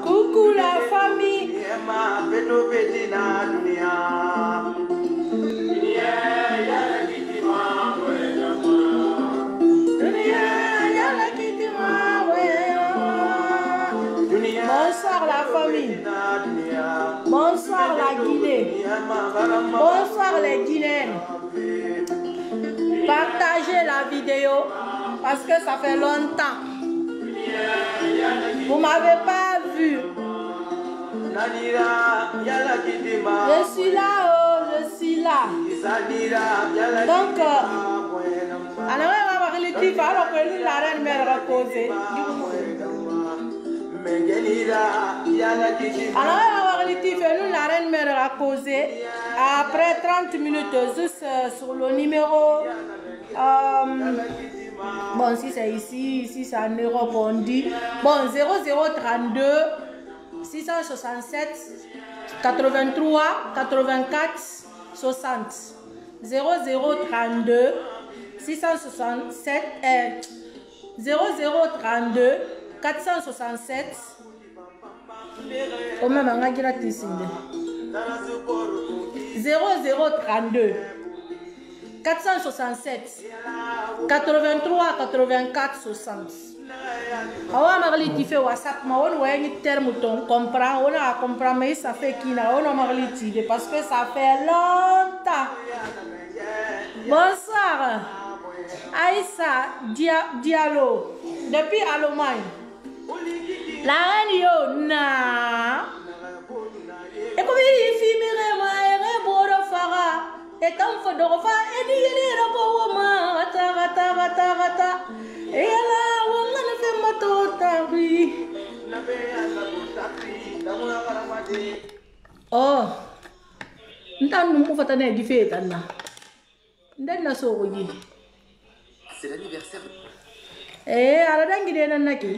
Coucou la famille. Bonsoir la famille. Bonsoir la Guinée. Bonsoir les Guinéens. Partagez la vidéo parce que ça fait longtemps. Vous m'avez pas vu. Je suis là, oh, je suis là. Donc, alors on va relatif alors que la reine mère reposée. Alors on va relatif nous la reine mère a causé après 30 minutes juste sur le numéro. Bon, si c'est ici c'est en Europe, on dit. Bon, 0032 667 83 84 60. 0032 667 0032 467. Au même on a gratis. 0032 467 83 84 60. Awa marli ti fait WhatsApp ma on ouais ni terme ton comprend on a comprend mais ça fait qui na on a marli ti parce que ça fait longtemps. Bonsoir Aïssa Diallo depuis Allemagne. La reine yo na et comme il filmerait ma boro fara et tant faut de refa et ni les rabo ma rata et là on ne fait pas tout tari. Oh ntan nous faut tane di fait tanna ndanna so yi c'est l'anniversaire. ala dangi de nanaki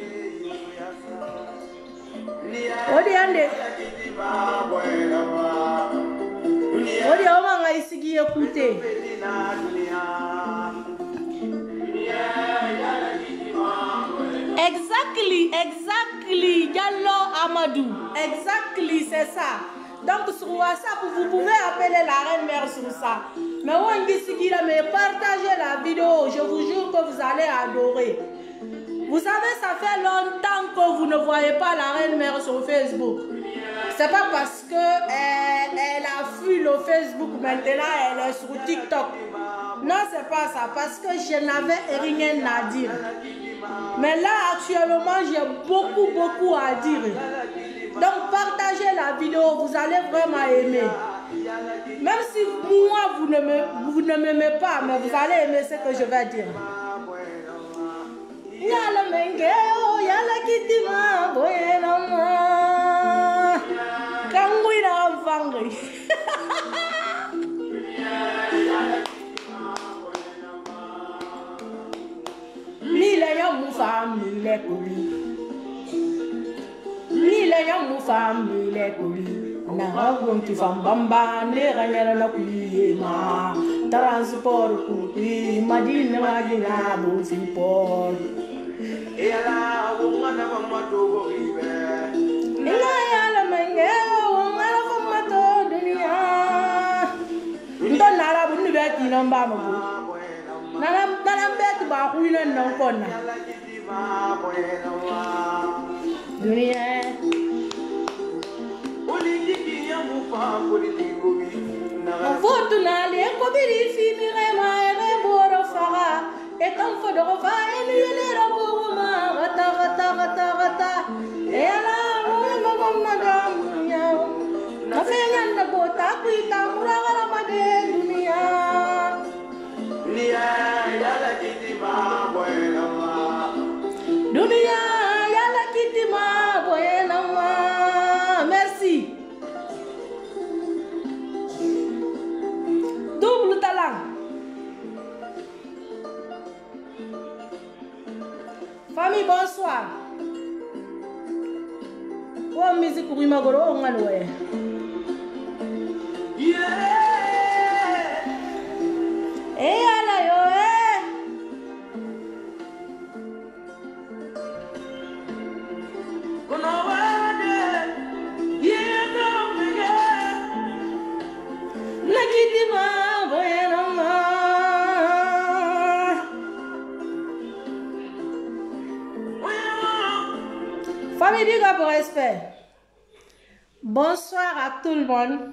odi ande odi oma ngai sigi écouter. Exactly Diallo Amadou, exactly c'est ça. Donc sur WhatsApp vous pouvez appeler la reine mère sur ça. Mais on dit sigi là, mais partagez la vidéo, je vous jure que vous allez adorer. Vous savez, ça fait longtemps que vous ne voyez pas la reine mère sur Facebook. C'est pas parce que elle a fui le Facebook, maintenant elle est sur TikTok. Non, c'est pas ça, parce que je n'avais rien à dire. Mais là, actuellement, j'ai beaucoup à dire. Donc, partagez la vidéo, vous allez vraiment aimer. Même si moi, vous ne m'aimez pas, mais vous allez aimer ce que je vais dire. Yala mengeo yala kitima boyena ma kangwina mfangi mile ya mufamile kuli mile ya mufamile kuli na gonti fambamba ne ganyara na kuli ma transport kuli madina magina bu sipor. Et là, on a pas de rivière. Et là, la mangue, on a pas de dunia. Nous donne la bonne bête qui n'en bat pas. N'ala bête ba ruine non konna. Dunia. On vote n'aller cobiri finire ma boro fara. Et tant faut de refaire et lui les rabots ma rata et là on madame na fait yanda bota kuita muragara made dunia dunia yala kitima buena ma merci. Double talent. Famille, bonsoir. Oh, musique pour Imagoro, on a loué. Et ala yo, Famille du Gap respect. Bonsoir à tout le monde.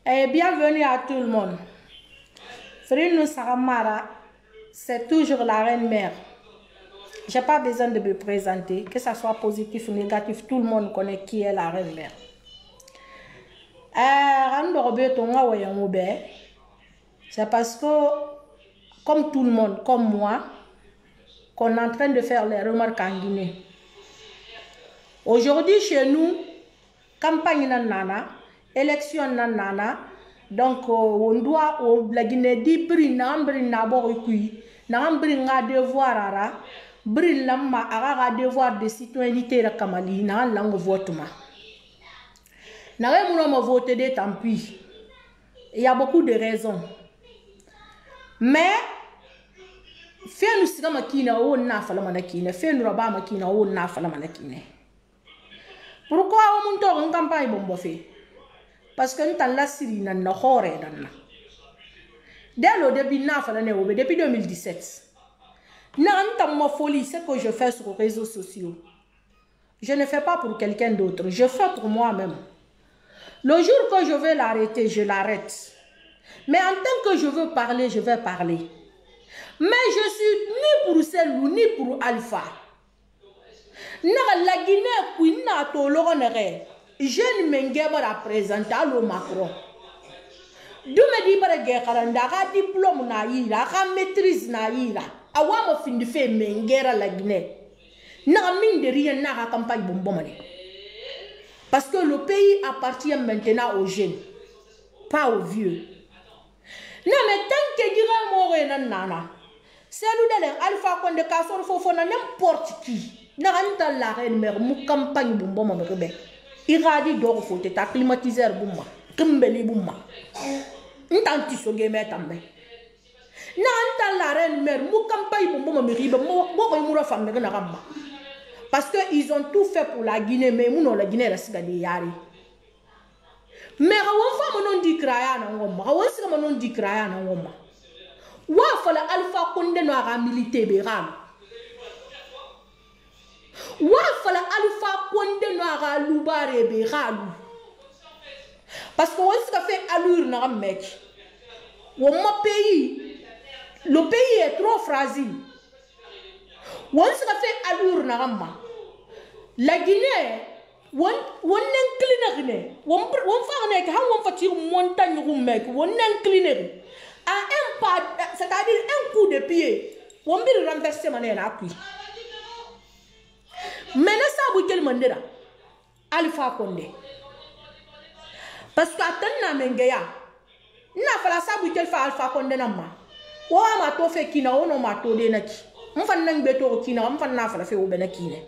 Et bienvenue à tout le monde. Frère Saramara, c'est toujours la reine mère. Je n'ai pas besoin de me présenter, que ce soit positif ou négatif, tout le monde connaît qui est la reine mère. C'est parce que, comme tout le monde, comme moi, qu'on est en train de faire les remarques en Guinée. Aujourd'hui, chez nous, campagne nanana, élection nanana, donc on doit, la Guinée dit, brin n'abord kui, n'ambrin a devoir ara, brin lama ara devoir de citoyenneté la kamali, n'a langue vote ma. N'a pas voté de tant pis. Il y a beaucoup de raisons. Mais, fais-nous si comme makina ou n'a pas la manakine, fais-nous rabat makina ou n'a pas la manakine. Pourquoi on monte en campagne bon fait? Parce que nous avons la Syrie, nous avons la dès le début, depuis 2017, nous avons ma folie, ce que je fais sur les réseaux sociaux. Je ne fais pas pour quelqu'un d'autre, je fais pour moi-même. Le jour que je veux l'arrêter, je l'arrête. Mais en tant que je veux parler, je vais parler. Mais je suis ni pour Selou, ni pour Alpha. La Guinée, je ne m'engage pas à présenter à Macron. D'où me dit par guerre, diplôme naïra, maîtrise naïra. Awama fin de fait m'engage la Guinée. N'a mine de rien n'a campagne bonbonne. Parce que le pays appartient maintenant aux jeunes, pas aux vieux. Non, mais tant que Guinée mourir nana, c'est nous d'aller Alpha Condé Kassor Fofona n'importe qui. N'a pas la reine mère, mou campagne bonbonne me rebelle. Iradi d'or faut être climatiseur bouma, Kimbeli bouma. N'tanti so game tambe. N'a pas la reine mère, mou campagne bonbonne me rebelle, moi moura femme me n'aramba. Parce qu'ils ont tout fait pour la Guinée, mais nous, la Guinée, reste gardée yari. Mais on va me dire craya na ngoma, on va me dire craya na ngoma. Wa fala Alpha Condé no ara milité beram. Wa fala Alpha Condé no ara lubare beram. Parce que on se fait allure na mec. Mon pays, le pays est trop fragile. On se fait allure na ramma. La Guinée, on incline, on fait un fatir montagne ou mec, on incline. À un pas, c'est-à-dire un coup de pied, on peut renverser ma nez à appui. Mais ne savez quel mandera Alpha Condé. Parce qu'à tant n'amengeya, n'a pas la sabu quel fait Alpha Condé nama. Ou à ma to fait qui n'a on ma to de naki. On fait n'ang beto qui n'a on fait n'a pas la fait au benakine.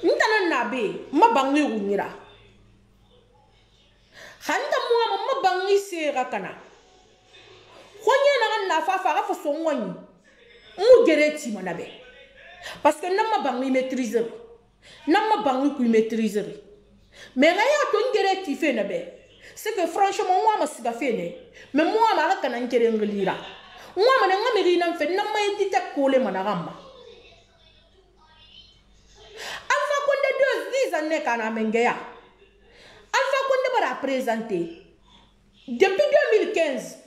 N'tana nabe, ma bangi unira. Handa moi ma bangi se rakana. Khonya na fa fa fa son wani. Mu gereti manabe. Parce que n'a ma bangi maîtriser. N'a ma bangi qui maîtriser. Mais rien ton gereti fait nabe. C'est que franchement moi ma siga fait ne. Mais moi ma rakana nkerenglira. Moi ma nga meri na fait na ma yitita kole manaramba. Alpha Condé 10 années kana mengeya. Alpha Condé va présenter. Depuis 2015.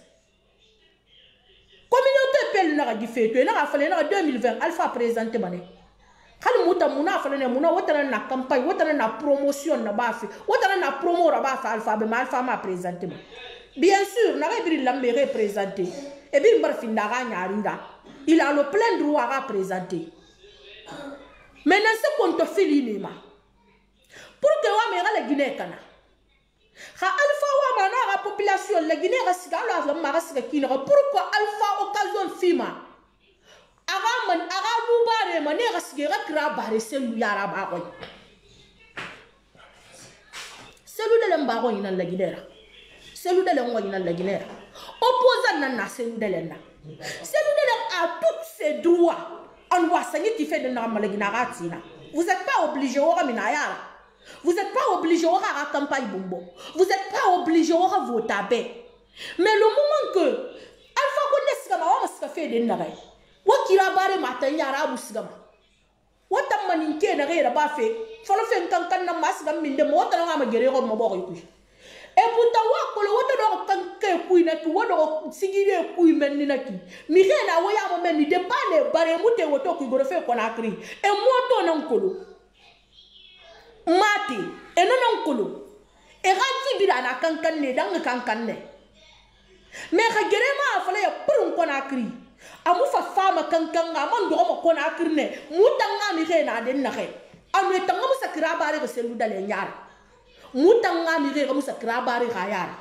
Communauté pelle na di fête na fallait na 2020 Alpha a présenté mané. Kan muta muna fallait na muna wotana na campagne wotana na promotion na bafi wotana na promo ra bafi Alpha be Alpha m'a présenté. Bien sûr na rebri la me représenté. Et bien bar findara nyarira. Il a le plein droit à présenter. Maintenant ce qu'on te fait l'inima. Pour que wa me la Guinée kana. Ha Alpha wa mana la population la Guinée rasiga la marasiga kina. Pourquoi Alpha occasion fima? Ara lubare mané rasiga kra bare selu yara ba ko. Selu de l'embaro ina la Guinée. Selu de l'engo ina la Guinée. Opposant na selu de l'ena. Selu de a tous ses droits. On voit ça qui fait de normal. Vous n'êtes pas obligé à minayara. Vous n'êtes pas obligé à campagne bombo. Vous n'êtes pas obligé à voter. Mais le moment que Alpha Condé sigama wa fait de nare. Wa kira bare matin yara bu sigama. Wa tamani ke na re ba fe folo fe kan na mas ga minde mo ta nga ma gere ko mo bo ko e puta wa ko lo wodo do kan ke ku na ki wodo sigire ku men ni na ki mi re na wo ya mo men ni de ba ne bare mu te woto ku go fe ko na kri e mo to na nkolo mati e no na nkolo e ga ti bi na kan ne dang kan ne me ga gere ma fa le purun ko na kri amu fa fama kan man do mo ko na kri ne mu tanga mi re na den na re anu tanga mu sakira bare ko selu dale nyara mutanga mi re musa krabari khayara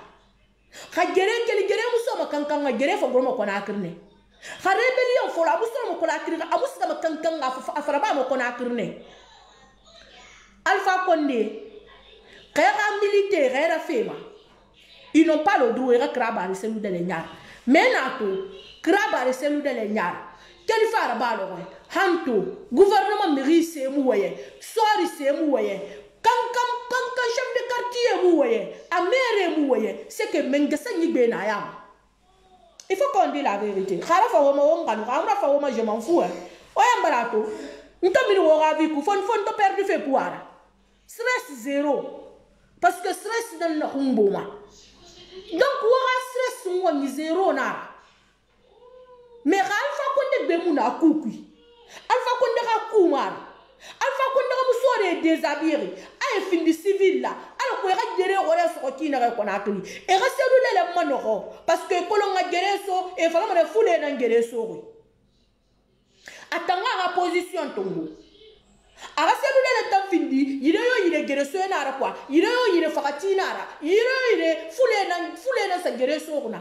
khagere kele gere muso makankanga gere fo goro ko na kirne kha rebellion fo la muso mo ko la kirne amusa makankanga afara ba mo ko na kirne Alpha Condé kaya militaire era fema ils n'ont pas le droit de krabari selu de nyar mais nato krabari selu de nyar quel fara ba lo hanto gouvernement mairie c'est mouye sori c'est mouye quand chef de quartier mouye, à mère mouye, c'est que mengasa ni benayam. Il faut qu'on dise la vérité. Khara fa woma wonga, khara fa woma je m'en fous. Oya mbarato. Ntamini wora viku, fon to perdre fait pouvoir. Stress zéro. Parce que stress dans le humboma. Donc wora stress ngoni zéro na. Mais Alpha Condé bemuna kukui. Alpha Condé ka kumara. Alpha Condé ka musore déshabillé. Ay fin du civil là. Alors ko ga gere ore so ko kina ko na kli. E ga selu le manoko parce que ko lo nga gere so e fala ma fule na gere so. Atanga ga position tongo. Aga selu le tam findi, yire yo yire gere so na ara kwa. Yire yo yire fakati na ara. Yire fule na sa gere so na.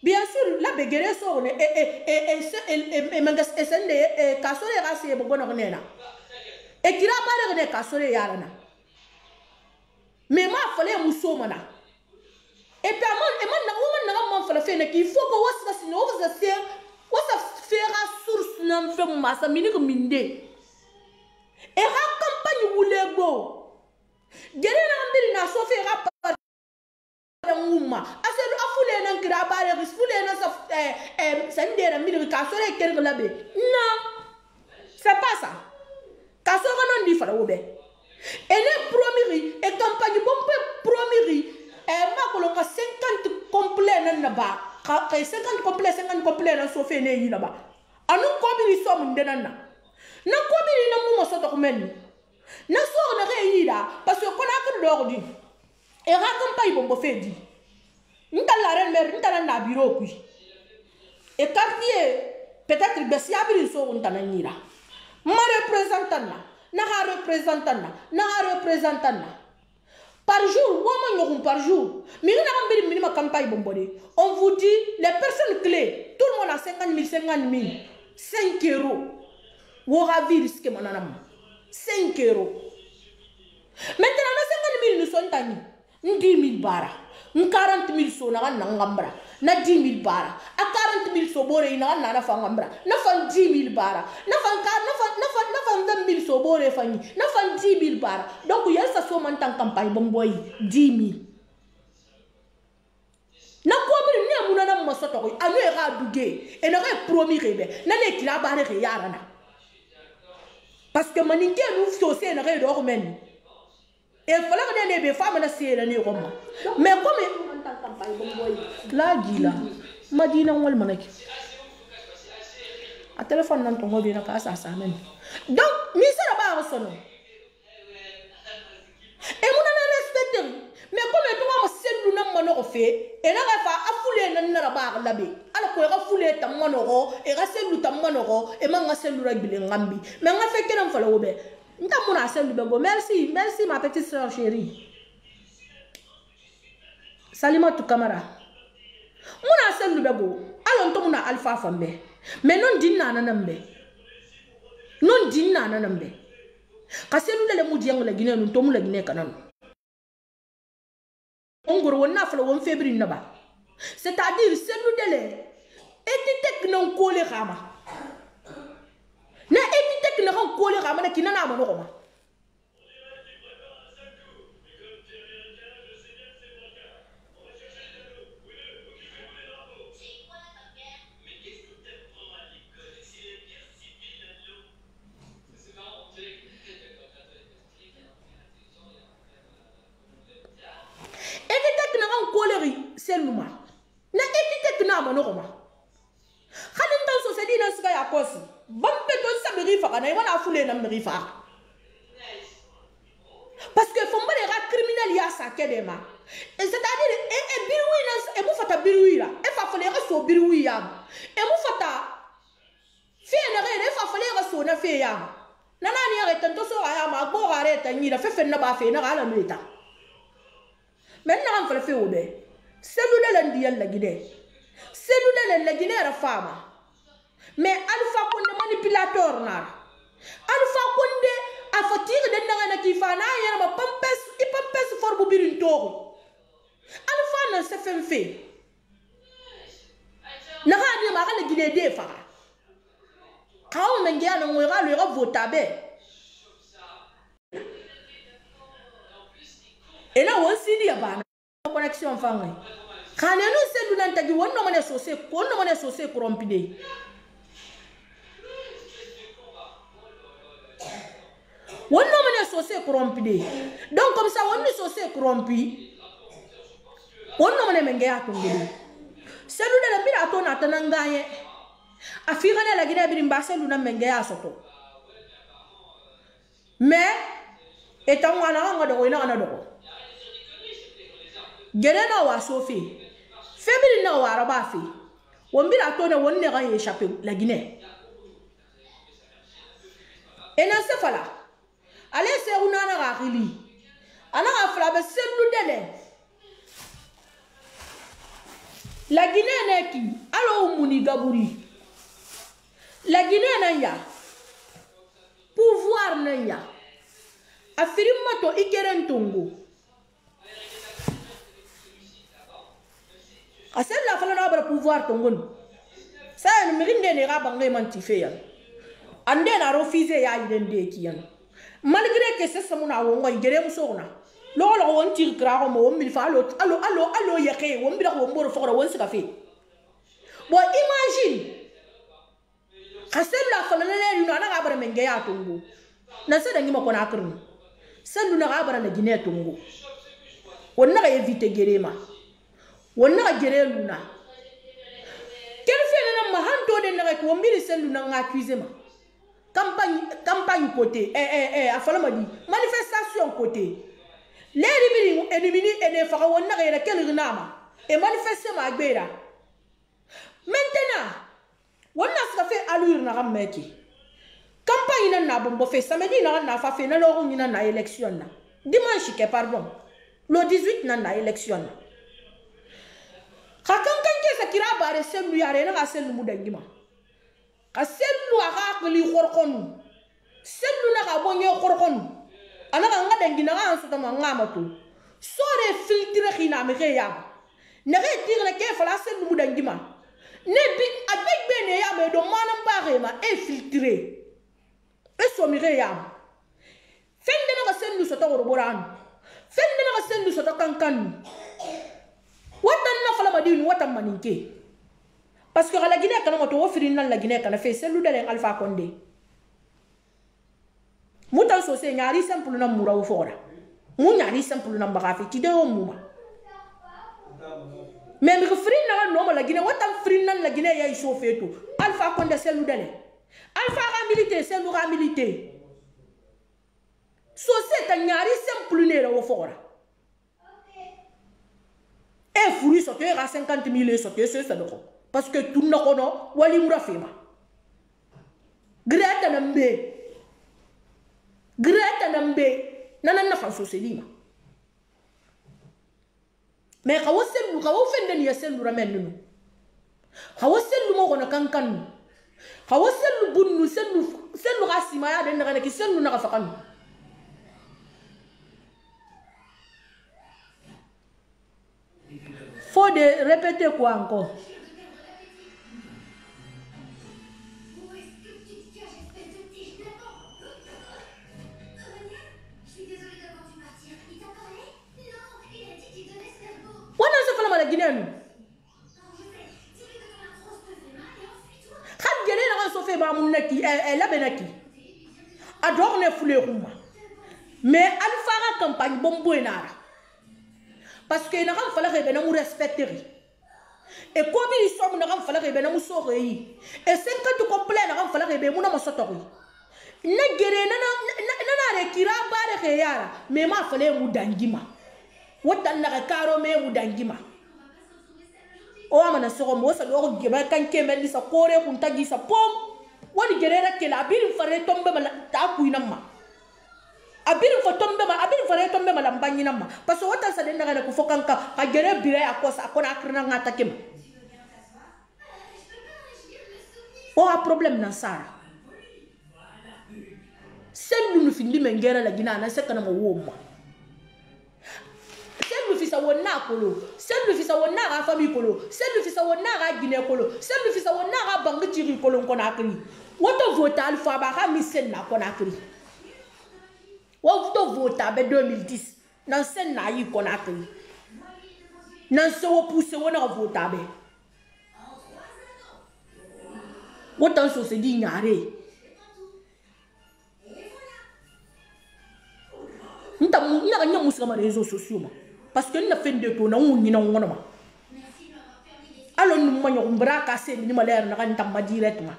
Bien sûr, la begere so ne e mangas esende kasore ga se bogo no nena. Et qui a parlé de Kassore Yarana. Mais ma fallait moussoumana. Et puis, man n'a fait qu'il faut que vous faire source d'un fait massa minique minde. Et la campagne vous les go. Guérin n'a sauvé rapport. Mouma. Assez de fouler un grabare, fouler un sender, mille Kassore et quelques labé. Non, c'est pas ça. Kassora non di fara obe. Et les promiri et campagne bombe promiri et ma kolonga 50 complet nan ba. Ka 50 complet na sofé ne yi na ba. Anu komiri som ndenana. Na komiri na mu so to men. Na so na re yi da parce que kona ka dordi. Et ra campagne bombe fait di. Nta la reine mère nta na bureau puis. Et quartier peut-être besiabiri so nta na nyira. Ma représentant par jour, par jour. On vous dit, les personnes clés, tout le monde a 50 000, 5 euros. Vous avez risqué mon anam. 5 euros. Maintenant, 50 000 nous sont tani. 10 000 bara. 40 000 so na ngambra. Na 10 000 bara. A 40 000 so bore ina na fa ngambra. Na fa 10 000 bara. Na fa 20 000 so bore fa ni. Na fa 10 000 bara. Donc il y a ça so man tan campagne bomboy 10 000. Na ko bi ni amuna na mo soto ko anu e ga duge. E na ga promis rebe. Na ne kila bare re yara na. Parce que maninke nous so se na ga do men. Et il fallait que les femmes ne s'y aient pas. Mais comme la gila, ma dit non, elle a téléphone dans ton mobile, à ça, ça même. Donc, mise à la barre son nom. Et mon respecté. Mais comme tu as un mono fait, et là, il va affouler la barre là-bas. Alors qu'il va fouler ta monoro, et rasser ta monoro, et m'en rasser le règle ngambi. Mais on a fait qu'elle en fallait au bé. Merci, merci ma petite soeur chérie. Salima tu camara. Mona sel lubego. Allons to mona alpha fambe. Mais non dinna nanambe. Non dinna nanambe. Kaselu le mudiang la Guinée nous tomu la Guinée kanan. Ongoro wonna fala won febri naba. C'est-à-dire selu dele. Etitek non kole rama. Na etitek na kan kole rama na kinana ma no ma. seluma na étiquette na monokoma khalin tan so sedi na sika ya kosi bampe to sa merifa kana wana fule na merifa parce que faut pas les criminels ya saké des ma et c'est-à-dire et biroui na e mo fata biroui la e fa fale ga so biroui ya e mo fata fe na re e fa fale ga so na fe ya na nani ya tanto so ya ma bo ga re ta ni la fe na ba fe na ga la meta maintenant on fait fait obe cellule la ndiya la guinée cellule la guinée ra fama mais alpha konde manipulateur na alpha konde a fatire de na ki fana ya ma pampes i pampes for bu birin togo alpha na se fait na ha ni ma la guinée de fa quand on ngia na ngora le votabe et là aussi il y a une connexion famille quand nous c'est nous n'entendons on ne monnaie saucée on ne monnaie saucée corrompue on ne monnaie saucée corrompue donc comme ça on est saucée corrompue on ne monnaie mengia tomber c'est nous de la pile à ton atanangaye afira la Guinée birimba c'est nous na mengia soto mais étant on a de on a de Gerena wa sofi family na wa araba fi wombira to na wonne ga échappé la Guinée et na se fala allez c'est una na ga rili ana ga fla be selu dele la Guinée na ki alo muni gaburi la Guinée na ya pouvoir na ya afirima to ikeren tongo c'est la fala na pouvoir tongon ça ne mérite ne ra bangé mantifé ya ande na refusé ya idende ki yan malgré que c'est ça mon awo ngoy gere musona lolo won tir graro mo mi fa allo yake won bi da ko mboro fokora won sika fe bon imagine c'est la fala ne na na ga menge ya tongo na se da ngima ko na akru c'est lu na ga bara na Guinée tongo won na ga éviter gerema on a géré luna. Quel fait na mahanto de na ko mbiri selu na accusé ma. Campagne côté a fallu ma dit manifestation côté. Les ribiri ennemini ene fa won na ga quel renama et manifester ma gbera. Maintenant on a ça fait allure na rameki. Campagne na bombo fait samedi na fa fait na lo na élection na. Dimanche que pardon. Le 18 na élection. Quand quelqu'un se kira bare selu yare na selu mudangima ka selu aga kli khorkhonu selu na ga bonye khorkhonu ana ga ngadangina ga ansu tama ngamato sore filtre khina me ya na ga tire ke fala selu mudangima ne bi avec bene ya me do manam bare ma infiltré e so mi ya fende na ga selu so to roboran fende na ga selu so to kankan watan na fala madini watan maninke parce que la Guinée kana moto ofiri na la Guinée kana fait celle de Alpha Condé mutan so se nyari simple na mura wo fora mu nyari simple na mbagafi ti de o muma mais mi fri na no la Guinée watan fri na la Guinée ya chauffé tout Alpha Condé celle de Alpha ga milité celle ga milité so se ta nyari simple ne wo fora et fruit sauté à 50 000 sauté c'est ça parce que tout n'a pas wali mura fema greta nambe nana na fa soselima mais kawo selu kawo fende ni selu ramen nu kawo selu mo kono kankan kawo selu bunnu selu rasima ya den na ki selu na fa kan faut de répéter quoi encore? On a ce fait la Guinée. Quand Guinée n'a pas fait ma mounaki, elle a benaki. Adore ne foule rouma. Mais Alpha campagne bombo enara. parce que na kan fala ke bena mu respecter et comme ils sont na kan fala ke bena mu so et 50 complet na kan fala ke be mu na masoto na gere na kira bare ke yara me ma fale mu dangima wotan na karo me mu dangima o amana so mo sa do geba kan kemel sa kore kun tagi sa pom wani gere ra ke la bir fare tombe ma ta kuina ma abiri fo tombe ma abiri fare tombe ma lambanyi na ma parce que wotan sa den na ko fokanka ka gere bire akosa akona akrina ngata kem o a problème na sara selu nu findi mengera la gina na sekana mo woma selu fisa wona kolo selu fisa wona ga famille kolo selu fisa wona ga gine kolo selu fisa wona ga bangi tiri kolo ko na kri woto vota alfa ba ga misen na ko na kri woto vota be 2010 na sen na yi ko na kri nan se wo pousse wona ga vota be wotan so se di nyare nta ina kanya musika ma réseaux sociaux ma parce que na fende to na wunni na ngona ma alors nous manyo mbra ka se ni ma leer na kan tamma direct ma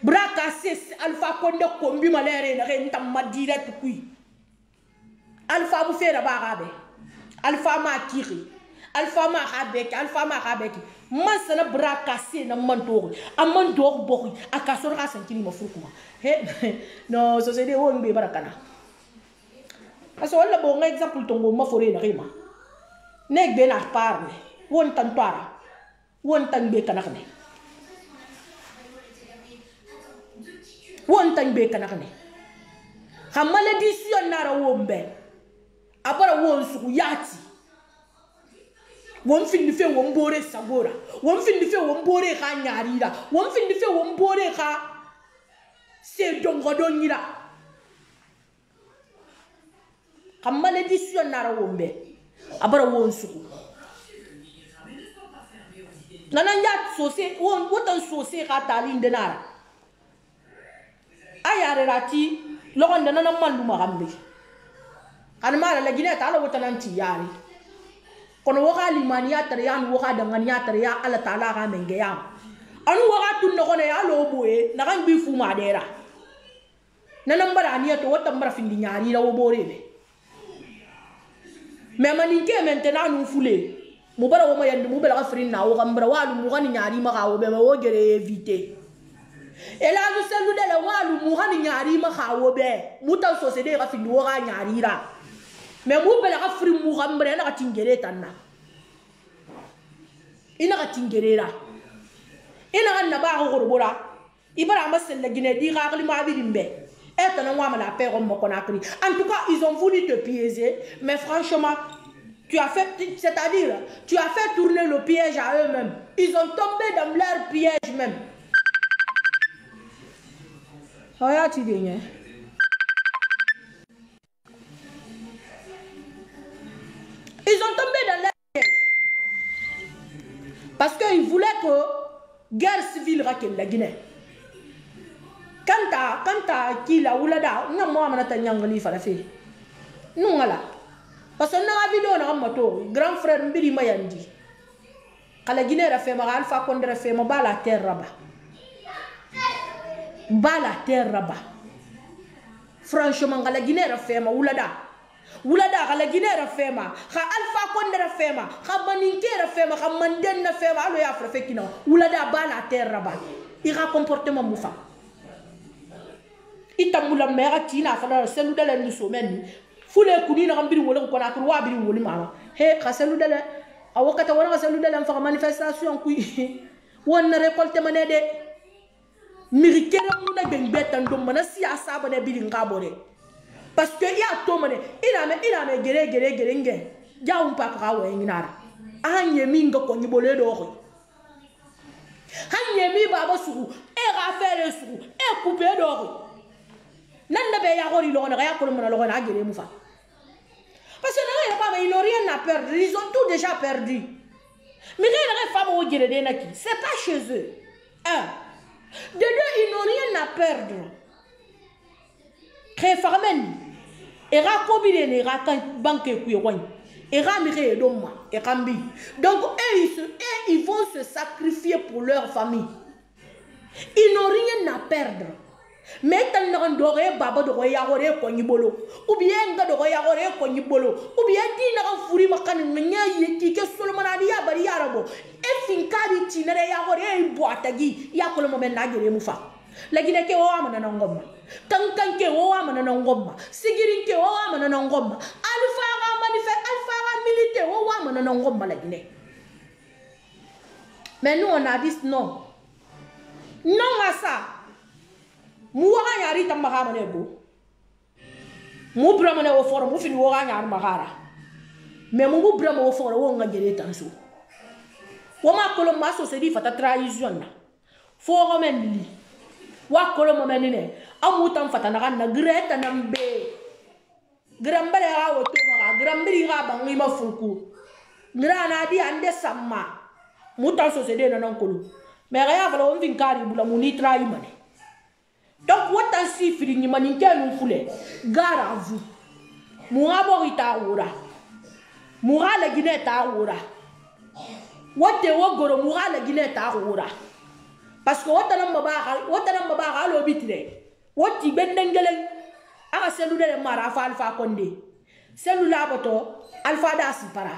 bra ka se alpha konde kombi ma leer na kan tamma direct kui alpha bu fera ba gabe alpha ma kiri alpha ma habeki man sana bra ka se na man to amman do bokki akasor ka sankini ma furkuma he no so se de won be barakana. Parce que on a bon exemple tongo ma foré na rima nek be na parle won tan toara won tan be kanakne won tan be kanakne ha malédiction na ra wombe abara won su yati won fin fe won bore sagora won fin fe won bore ka nyarira won fin fe won bore ka se dongo donyira kam malédiction nara wombe abara won suku nana nyat sosé won wotan sosé ka tali ndenara ayare rati logon nana mandu magambe kan mara la gine ta ala wotan anti yari kono woka limaniya tar yan woka danganiya tar ya ala taala ga menge ya anu woka tun no kono ya lo boye na kan bi fu ma dera nana mbara aniya to wotan mbara findi nyari la wo borebe. Mais maninke maintenant nous foulé mubara wo mayandi mubala afrin na wo kambra walu mugani nyari maka wo be wo gere éviter et là nous selu de la walu mugani nyari maka wo be muta société ga findi wo ga nyari ra mais mubala afrin mugambra na tingere tanna ina ga tingere ra ina ga na ba go robora ibara masel la gine di ga ma bi dimbe. En tout cas, ils ont voulu te piéger, mais franchement, tu as fait, c'est-à-dire, tu as fait tourner le piège à eux-mêmes. Ils ont tombé dans leur piège même. Regarde, tu dis, ils ont tombé dans leur piège. Parce qu'ils voulaient que guerre civile raquette la Guinée. Kanta kila ulada na mo amana tanyangali fala fe nungala parce que na video na moto grand frère mbiri mayandi kala ginera fe ma alpha kondra fe ma bala terra ba franchement kala ginera fe ma ulada kala ginera fe ma kha alpha kondra fe ma kha maninkera fe ma kha manden na fe ma alo ya fra fe kina ulada bala terra ba ira comportement mufa itamula mera tina fala selu dala ni somen fule kuni na ngambiri wala ko na ko wabiri woli mama he ka selu dala awakata wala selu dala fa manifestation ku won na récolte manede mirikere mu na ben betan do mana siyasa ba ne biri ngabore parce que ya to mane ina me gere nge jawu pa ka wa nginara anye minga ko nyibole do ko anye mi baba suku e ga fere suku e coupe do ko nanda be ya gori lo na ya ko mo na lo na gere mu fa parce que ils n'ont rien à perdre, ils ont tout déjà perdu. Mais les femmes au gere de na ki, c'est pas chez eux. Un. De deux, ils n'ont rien à perdre. Créfamen et rakobile ne rakan banque ku yewani Et ramire donc moi. Et rambi. Donc, ils vont se sacrifier pour leur famille. Ils n'ont rien à perdre. Mais tant que doré baba de royaume konibolo ou bien ga de royaume konibolo ou bien dit na furi makan nya yiki ke solomana ya bari yarabo e finkari tinere ya gore boatagi ya ko mo men nagere mu fa lagine ke o amana na ngomma kankan ke o amana na ngomma sigirin ke o amana na ngomma alfa ga manifeste alfa ga milité o amana na ngomma lagine. Mais nous on a dit non à ça. Mouara yari tambaha manego. Mou bramane o foro mou fini wora nyar magara. Mais mou bramo o foro wo nga jere tanso. Woma kolo maso se di fata trahison na. Foro men li. Wa kolo mo menine. Amu tam fata na kan na greta nambe. Grambare ha woto maga grambiri ga bangi ma fuku. Grana di ande samma. Mutan so se de na nan kolo. Mais rien va on vin kari bula muni trahimane. Donc, what a si fini manique nous foulé. Gare à vous. Moura borita oura. Moura la Guinée ta oura. What te wogoro moura la Guinée ta oura. Parce que what a l'ambaba l'obitre. What ti bendengelen. Ara cellule marafa alpha condé. Cellula boto alpha dasi para.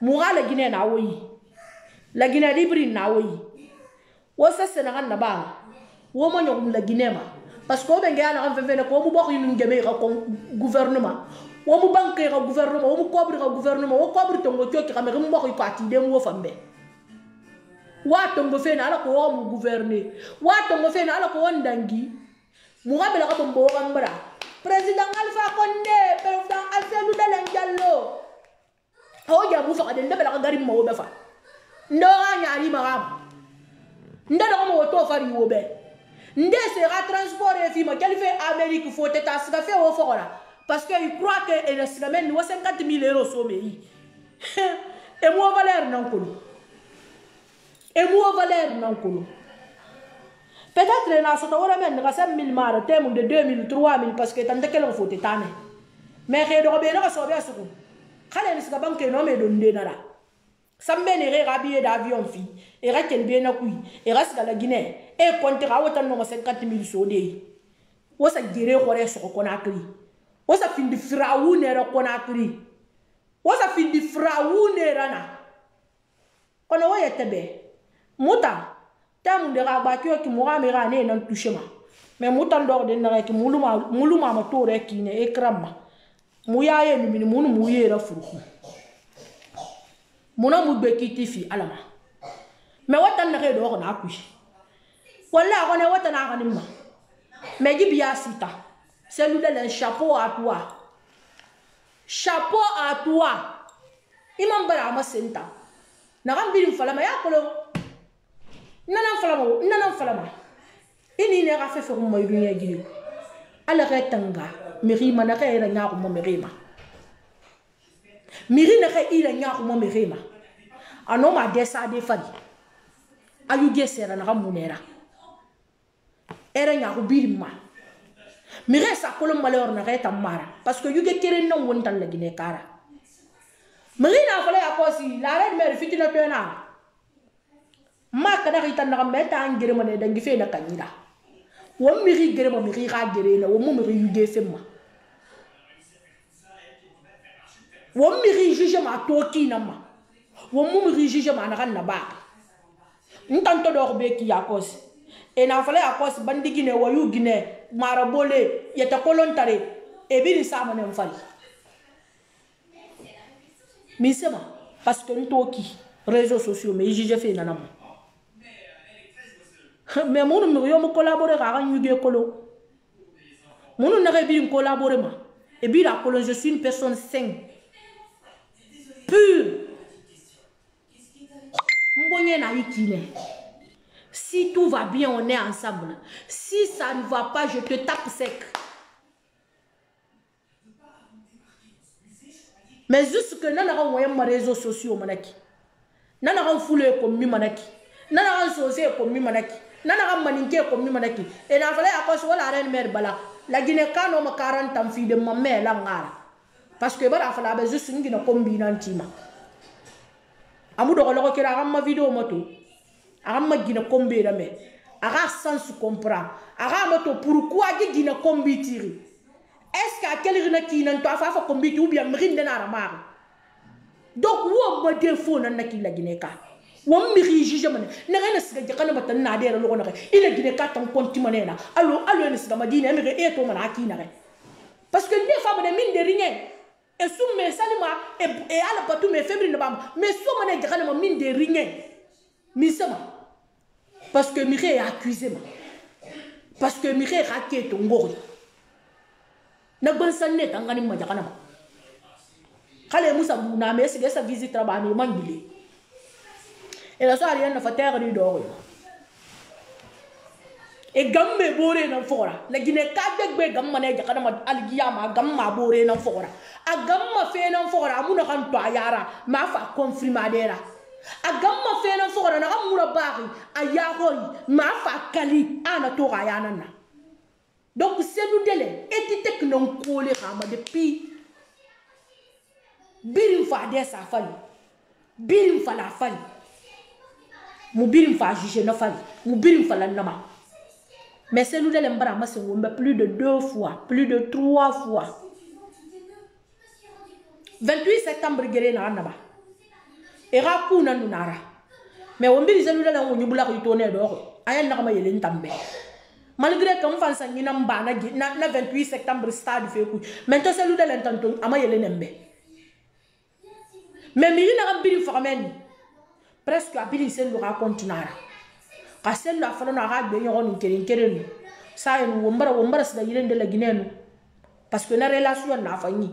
Moura la Guinée na oui. La Guinée libre na oui. Wasa senagan na ba. Woman yom la Guinée parce que ben gars na fait ko mu bokk ñu ngeme ka gouvernement wo mu banque ka gouvernement wo mu cobre ka gouvernement wo cobre to ngo cioki xamé mu bokk parti dem wo fambe wa to ngo fe na ala ko wo mu gouverner wa to ngo fe na ala ko wondangi mu rabela ka bombo ngambara président Alpha Condé président Alcelu Dalen Diallo o ja bu fa de ndebela ka garim mo be fa ndo ga nyaari magam ndada ko mo to fari wo be. Ndé sera transporté fima qu'elle fait Amérique faut être à ce fait au fort là parce que il croit que le semaine nous 50 000 euros sommet et moi valeur non connu peut-être na sota wala men nga 5 000 mar thème de 2 000 3 000 parce que tant que faut être tane mais redo be na so be asuku xale ni ska banque no me don de nara sambe ne re rabier d'avion fi et ra ken bien na kui et ra ska la Guinée et contrat wotan no 50 000 sodé wosa gere xore so ko nakri wosa fin di frawu ne ra ko nakri wosa fin di frawu ne rana kono woye tebe muta tam de ra ba kyo ki mo amira ne nan touchema mais muta ndor de na ki muluma ma to re ki ne ekramma mu yaye ni min munu mu yera furuku muna mu bekiti fi alama mais watan na re do na kui wala on est watan na kanima mais gibia sita c'est lui le chapeau à toi imam bara ma senta na gambi fala ma yakolo nana fala ini ne rafe fe mo yunya gidi ala retanga mirima na kayira nyako mo mirima miri na kayira nyako mo mirima anoma desa de fadi ayu gesera na gamunera era nyako birima mire sa kolom malheur na reta mara parce que yuge kere non wontan la Guinée kara miri na fala ya kosi la red mer fitina pena ma kada rita na meta angere mane dangi fe na kanyira wo miri gere mo miri ga gere na wo mo miri yuge femma wo miri juge ma toki na ma wo mo miri juge ma na kan na ba ntanto do be ki ya kosi e na fala ya kosi bandi Guinée wo yu Guinée marabole yeta kolontare e biri sama ne mfali misema parce que ntoki réseaux sociaux mais juge fe na nam mais mon yo mo collaborer ka nyuge kolo mon na biri collaborer ma et biri la kolo je suis une personne saine pure mbonye na ikine. Si tout va bien, on est ensemble. Si ça ne va pas, je te tape sec. Mais juste que nous avons envoyé réseaux sociaux, manaki. Nous avons foulé comme mi manaki. Nous avons saucé comme mi manaki. Nous avons maniqué comme mi manaki. Et nous avons fait à cause de la reine mère bala. La Guinée, quand on a 40 ans, fille de ma mère, la ngara. parce que bara fala be juste ngi na combinantima amu do ko kira amma vidéo moto amma gina kombe la me aga sans comprendre aga moto pourquoi gina kombi tiri est-ce que quel rina ki nan to fa kombi ou bien mrinde na ramar donc wo mo défaut nan nakila gineka wo mi jige man na rena siga jakana batan na dera lo na il a gine ka tan konti manena allo ne siga madina mi e to man akina re parce que des femmes de mine de rien et sous mes salima et ala patu mes fébriles bam mais sous mané jakana mine de rien mi sama parce que mi ré accusé parce que mi ré raqué to ngori na ban sanne tangani ma jakana ma kale musa buna me siga sa visite rabani mangile et la soirée na fater du dor et gamme boré na fora la gine ka degbe gamma ne jakana ma algiyama gamma boré na fora a gamma fe na fora amuna kan to ayara ma fa confirmadera a gamma fe na fora na amura bari ayahori ma fa kali ana to ayana na donc c'est nous délai et tu te non collé rama depuis birim fa dessa fali birim fa la fali mu birim fa juger na fali mu birim fa la nama mais c'est nous délai mbara ma se womba plus de 2 fois plus de 3 fois 28 septembre gere na naba era kuna nunara mais wombiri c'est nous délai wonyu bula ko tone do ayen na ma yele ntambe malgré que on fansa ngina mbana na 28 septembre stade fait coup maintenant c'est nous de l'intention ama yele nembe mais mi na gambiri formen presque abili c'est le racontinara ka c'est la fana na ga be yon keren ça en wombara sida yele de la Guinée parce que la relation na fani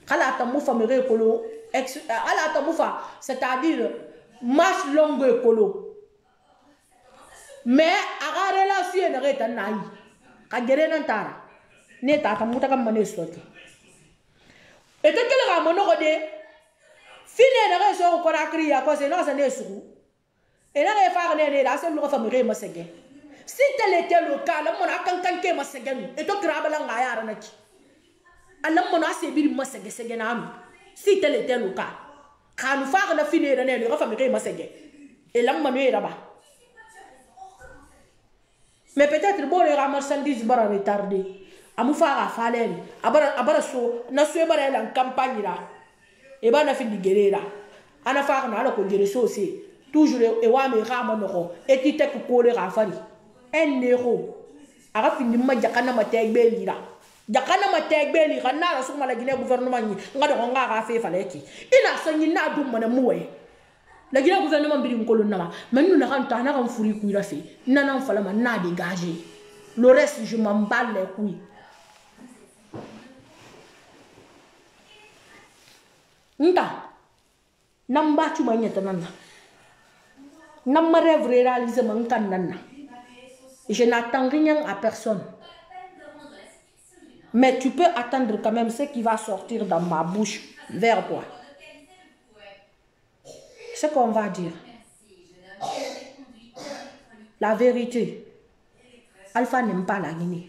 kala ta mu famere kolo ala ta mu fa c'est-à-dire marche longue kolo mais aga relation na reta nai ka gere nan tara ne ta muta kam mané soti et te kele ga mono de fine na ga so ko rakri ya ko se no sa ne su et na ga fa ne la se lu ko famire ma sege si tel était le cas la mona kan ke ma sege et to krabala nga yara na ki ala mona se bir ma sege na am si tel était le cas kan fa na fine na ne ko famire ma sege et la manu era ba. Mais peut-être bon les marchandises bara retardé amu fara falel abara so na so bara la campagne là e bana fi di gerera ana fara na ko gere so aussi toujours e wa me rama no e ti tek ko le rafari en euro aga fi ni ma jakana ma tegbe lira jakana ma tegbe lira na so mala Guinée gouvernement ni ngado nga ga fe faleki ina so ni na dum mana muwe la Guinée gouvernement biri ngolo nama mais nous na kan ta na kan furi ku ira fe nana fala ma na dégager le reste je m'en bats les couilles nta namba tu manyeta nana nama rêve réalisé man kan nana je n'attends rien à personne mais tu peux attendre quand même ce qui va sortir dans ma bouche vers toi. Ce qu'on va dire, la vérité, Alpha n'aime pas la Guinée.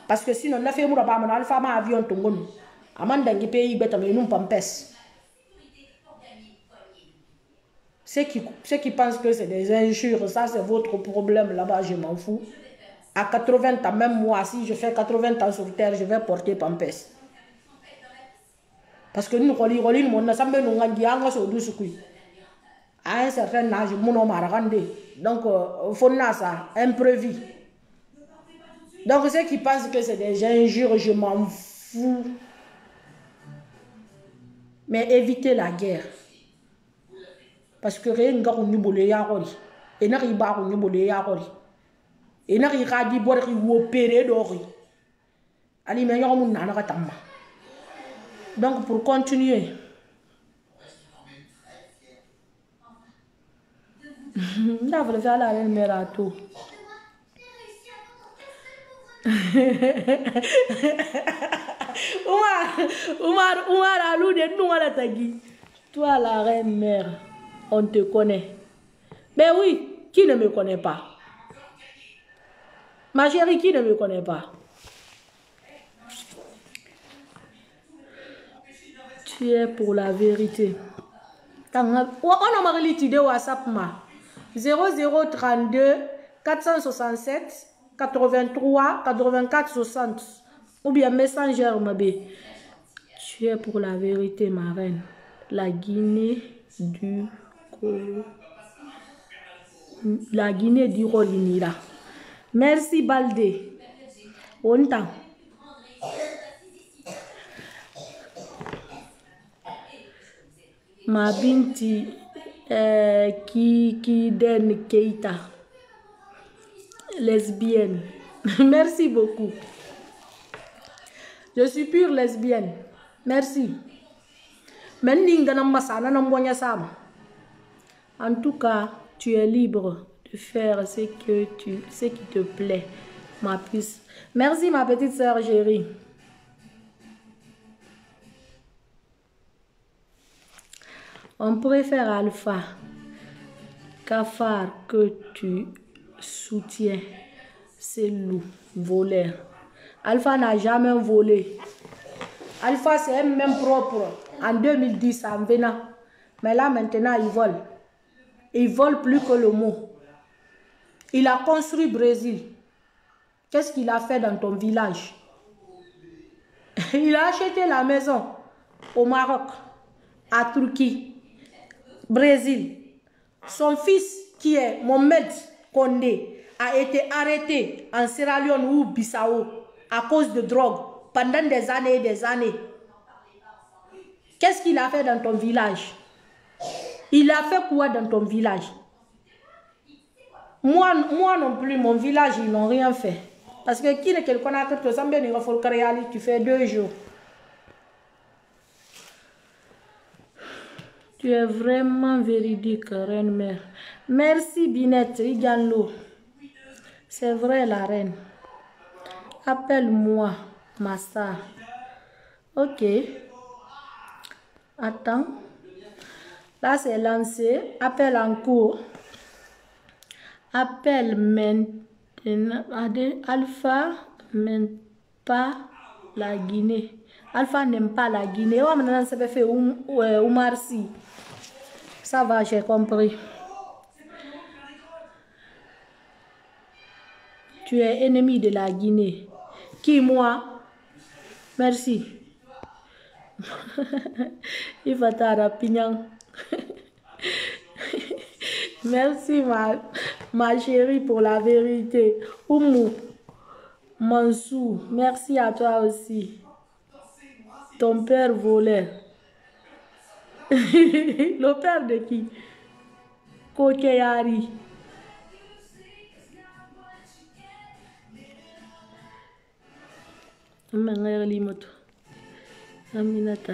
Parce que sinon, on a fait mon Alpha ma avion tongon. Amanda qui pays bête mais nous pampes. Ceux qui pensent que c'est des injures, ça c'est votre problème là-bas, je m'en fous. À 80 ans, même moi, si je fais 80 ans sur terre, je vais porter pampes. Parce que nous, on a sambe nous ngandi so douce kui. À un certain âge, mon homme a rendu. Donc, faut ça imprévu. Donc, ceux qui pensent que c'est des injures, je m'en fous. Mais évitez la guerre. Parce que rien n'a pas de yarori. Et n'a pas de yarori. Et n'a pas de opérer d'ori. Ali me yon moun nana katamba. Donc pour continuer, là vous faire la reine mère à tout. Oumar alou de nous à la tagui. Toi la reine mère, on te connaît. Ben oui, qui ne me connaît pas? Ma chérie, qui ne me connaît pas? Tu es pour la vérité. On a marqué l'idée WhatsApp 0032 467 83 84 60 ou bien Messenger Mabé. Tu es pour la vérité, ma reine. La Guinée du Rolinira. Merci Baldé. On t'en. Ma binti Den Keita, lesbienne. Merci beaucoup. Je suis pure lesbienne. Merci. En tout cas, tu es libre de faire ce qui te plaît, ma puce. Merci ma petite sœur Géry. On préfère Alpha Cafard que tu soutiens ces loups voleurs. Alpha n'a jamais volé. Alpha c'est un même propre en 2010 en venant. Mais là maintenant il vole. Il vole plus que le mot. Il a construit Brésil. Qu'est-ce qu'il a fait dans ton village? Il a acheté la maison au Maroc, à Turquie. Brésil. Son fils qui est Mohamed Condé a été arrêté en Sierra Leone ou Bissau à cause de drogue pendant des années et des années. Qu'est-ce qu'il a fait dans ton village? Il a fait quoi dans ton village? Moi non plus, mon village, ils n'ont rien fait. Parce que qui est quelqu'un qui a tu fais 2 jours. Tu es vraiment véridique, reine mère. Merci, Binette, Iganlo. C'est vrai, la reine. Appelle-moi, Massa. Ok. Attends. Là, c'est lancé. Appel en cours. Appel maintenant. Alpha n'aime pas la Guinée. Alpha n'aime pas la Guinée. Oh, maintenant, ça peut faire Oumar Sy. Ça va, j'ai compris. Tu es ennemi de la Guinée. Qui, moi? Merci. Il va t'arrapignan. Merci, ma chérie, pour la vérité. Oumou, Mansou, merci à toi aussi. Ton père volait. Le père de qui? Kokeyari. Aminata.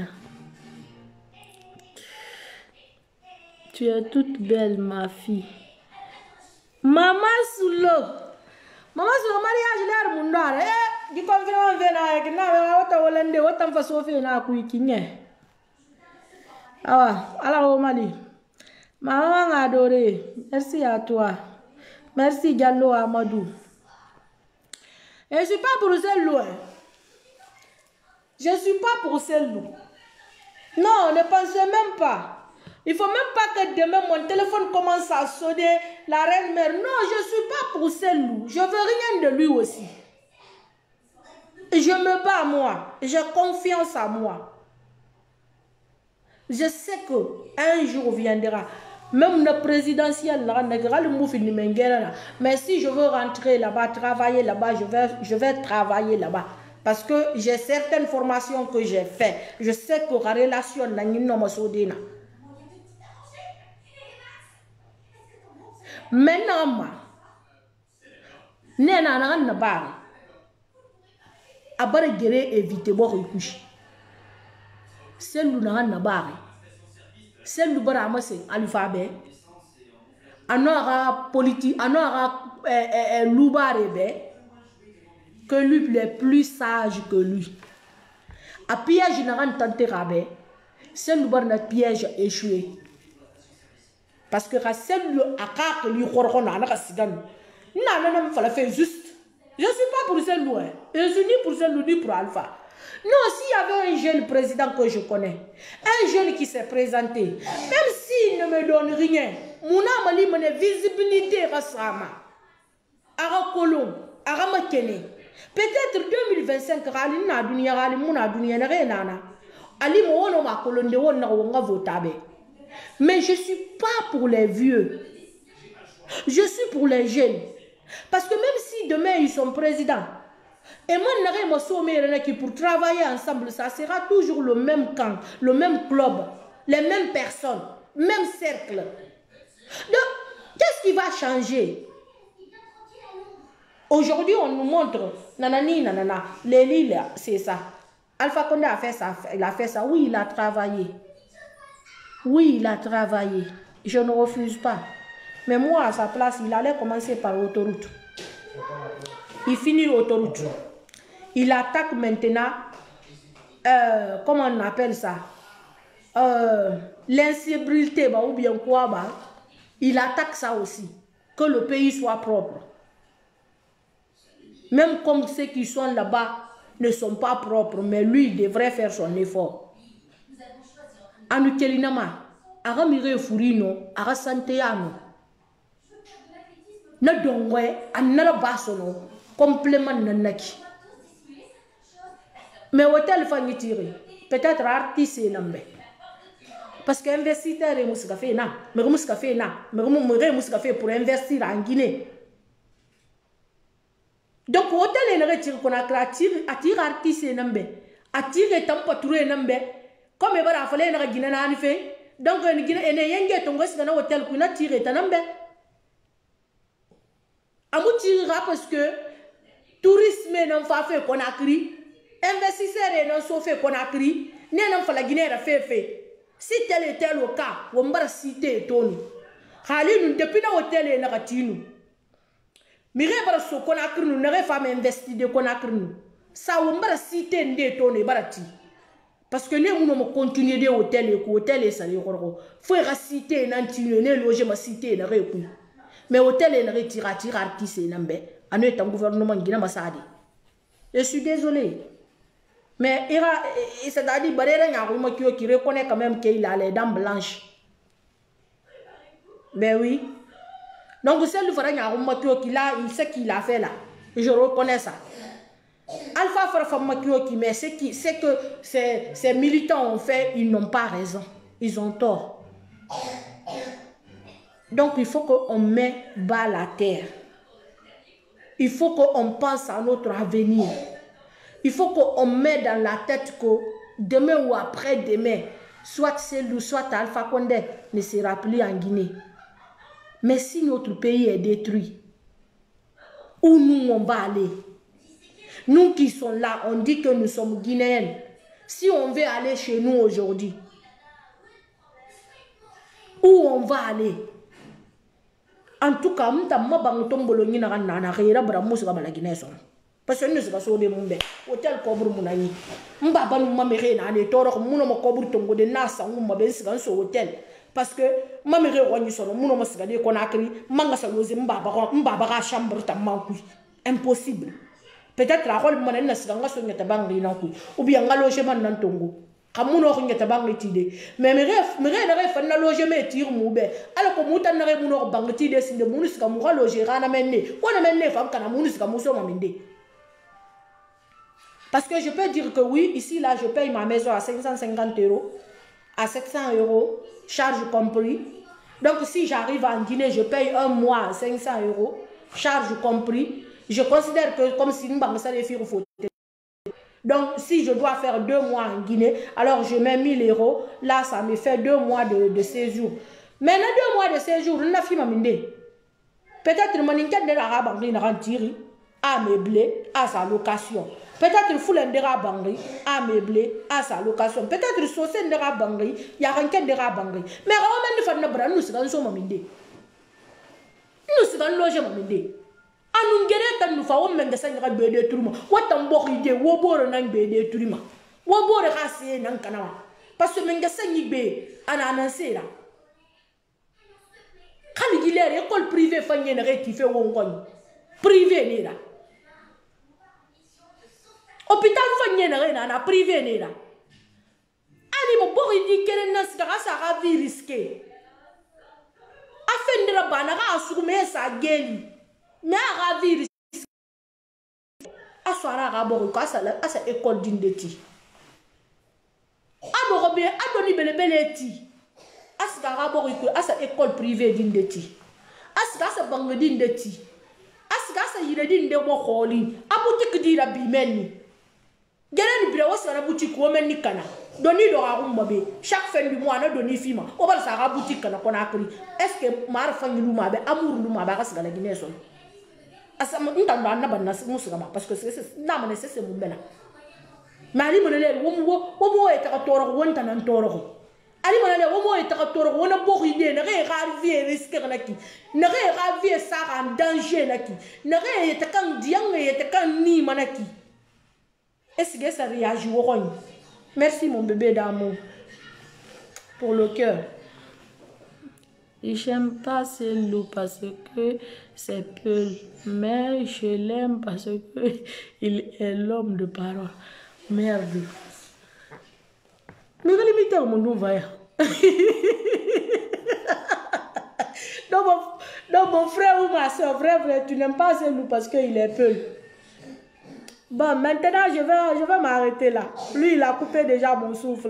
Tu es toute belle, ma fille. Maman Soulo. Maman Soulo, mariage l'air mundare. Eh, du confinement vena que na wata wolende wata mfasofe na kuikinye. Ah, alors Mali. Maman a adoré. Merci à toi. Merci Diallo Amadou. Et je suis pas pour celle loup. Je suis pas pour celle loup. Non, ne pensez même pas. Il faut même pas que demain mon téléphone commence à sonner la reine mère. Non, je suis pas pour celle loup. Je veux rien de lui aussi. Je me bats moi. J'ai confiance en moi. Je sais que un jour viendra. Même le présidentiel, mais si je veux rentrer là-bas, travailler là-bas, je vais travailler là-bas. Parce que j'ai certaines formations que j'ai faites. Je sais que la relation n'a pas. Maintenant, nena ba abare gere éviter bo couche. Celle na na ba celle bara amase alphabet anora politique anora loubare be que lui est plus sage que lui. A piège na ran tante rabe celle bar na piège échoué. Parce que celle a carte lui khorona na sigan na me fala fait juste. Je suis pas pour celle loup. Je suis ni pour celle loup ni pour Alpha. Non, s'il y avait un jeune président que je connais, un jeune qui s'est présenté, même s'il ne me donne rien, mon âme li mene visibilité rasama. Ara kolom, ara makene. Peut-être 2025 rali na dunia rali muna dunia na renana. Ali mo wono ma kolonde wonna wonga votabe. Mais je suis pas pour les vieux. Je suis pour les jeunes. Parce que même si demain ils sont présidents, et moi, qui pour travailler ensemble, ça sera toujours le même camp, le même club, les mêmes personnes, même cercle. Donc, qu'est-ce qui va changer? Aujourd'hui, on nous montre, nanani, nanana, Léli, c'est ça. Alpha Condé a fait ça, il a fait ça. Oui, il a travaillé. Oui, il a travaillé. Je ne refuse pas. Mais moi, à sa place, il allait commencer par l'autoroute. Il finit l'autoroute. Il attaque maintenant, comment on appelle ça, l'insécurité, ou bien quoi, bah, il attaque ça aussi, que le pays soit propre. Même comme ceux qui sont là-bas ne sont pas propres, mais lui, il devrait faire son effort. Anukelinama, aramire furino, arasanteano. Na dongwe, anara basono, complément nanaki. Mais hôtel fangi tiré, peut-être artiste et lambé. Parce que investisseur est moussa fait na, mais moussa fait na, mais moussa fait pour investir en Guinée. Donc hôtel est retiré qu'on a créé, attire artiste et lambé, attire tempo troué lambé, comme il va falloir une Guinée na fait. Donc une Guinée et n'ayant ton gosse dans hôtel qu'on a tiré tanambé. Amou tirera parce que tourisme n'en fait qu'on a créé. Investisseurs et non sauf qu'on a pris, n'en fait la Guinée a fait. Si tel était le cas, on va citer ton. Halil depuis l'hôtel et Naratinu. Mire par ce qu'on a cru, nous n'avons pas investi de qu'on a cru. Ça, on va citer des tonnes et barati. Parce que nous avons continué des hôtels et ça y est. Faut citer n'antinu, ne loger ma cité n'a répondu. Mais hôtel et n'a retiré artiste et n'ambé. En étant gouvernement Guinée Massadi. Je suis désolé. Mais c'est-à-dire qui reconnaît quand même qu'il a les dents blanches. Ben oui. Donc c'est le frère il sait qu'il a fait là. Je reconnais ça. Alpha Farfamakio qui mais c'est que ces militants ont fait, ils n'ont pas raison. Ils ont tort. Donc il faut qu'on mette bas la terre. Il faut qu'on pense à notre avenir. Il faut qu'on mette dans la tête que demain ou après-demain, soit Selou, soit Alpha Condé ne sera plus en Guinée. Mais si notre pays est détruit, où nous on va aller? Nous qui sommes là, on dit que nous sommes Guinéens. Si on veut aller chez nous aujourd'hui, où on va aller? En tout cas, je ne sais pas. Parce que nous sommes des Mumbai. Hôtel Cobru Mounani. Mbaba nous m'a méré na ne toro muno ma Cobru tongo de nasa ou ma ben sigan so hôtel. Parce que ma méré wani sono muno ma sigade konakri manga sa loze mbaba ga chambre ta manku. Impossible. Peut-être la rôle manen na siganga so ngata bangri na ku. Ou bien nga logement nan tongo. Kamuno ko ngata bangri tide. Mais méré na fa na logement tir moube. Alors ko muta na re muno bangri tide sinde munu siga mu ga loger na menne. Ko na menne fam kana munu siga muso ma minde. Parce que je peux dire que oui, ici, là, je paye ma maison à 550 €, à 700 €, charge compris. Donc, si j'arrive en Guinée, je paye un mois à 500 €, charge compris. Je considère que comme si nous avons ça les filles au fauteuil. Donc, si je dois faire 2 mois en Guinée, alors je mets 1000 €. Là, ça me fait 2 mois de séjour. Maintenant, 2 mois de séjour, on a fait ma minde. Peut-être que je vais rentrer à meubler, à sa location. Peut-être que fou l'endera bangri, à meubler, à sa location. Peut-être que saucer l'endera bangri, il y a rien qu'un d'era bangri. Mais on m'a dit nous sommes en maminde. Nous sommes en logement maminde. Anu ngere nous faisons même des sangres bédé tout le monde. What un bon idée, wobore n'ang bédé tout le monde. Wobore rassé n'ang kanawa. Parce que même des sangres bé, annoncé là. Quand il est école privée, fanyé n'a rectifié wongon. Privé ni là. hôpital fanye na privé ne la ani mo bori di kelen na sika sa ga vi risqué afende la bana ga asukume sa geli mais ga vi risqué aswara ga bori ko asa école d'indeti ado be adoni bele ti asika ga bori ko asa école privée d'indeti asika sa bangue d'indeti asika sa yire d'inde mo kholi abuti kidira bimeni gelen bira wasa na boutique wo men ni kana doni do ga umbe chaque fin du mois na doni fima o bal sa ga boutique kana kona akri est-ce que mar fangi luma be amour luma ba ka sigala gine so asa ntanda na banna musuga ma parce que c'est na mane c'est mon bela mali monele wo mo e ta toro wonta nan toro ali monele wo mo e ta toro wona bo ide na re ga vie risque na ki na re ga vie ça en danger na ki na re ta kan diang e ta kan ni manaki. Est-ce que ça réagit au roi? Merci mon bébé d'amour pour le cœur. J'aime pas ce loup parce que c'est Peul, mais je l'aime parce que il est l'homme de parole. Merde. Mais quelle limite mon nom va donc mon frère ou ma soeur, vrai, tu n'aimes pas ce loup parce qu'il est Peul. Bon, maintenant, je vais m'arrêter là. Lui, il a coupé déjà mon souffle.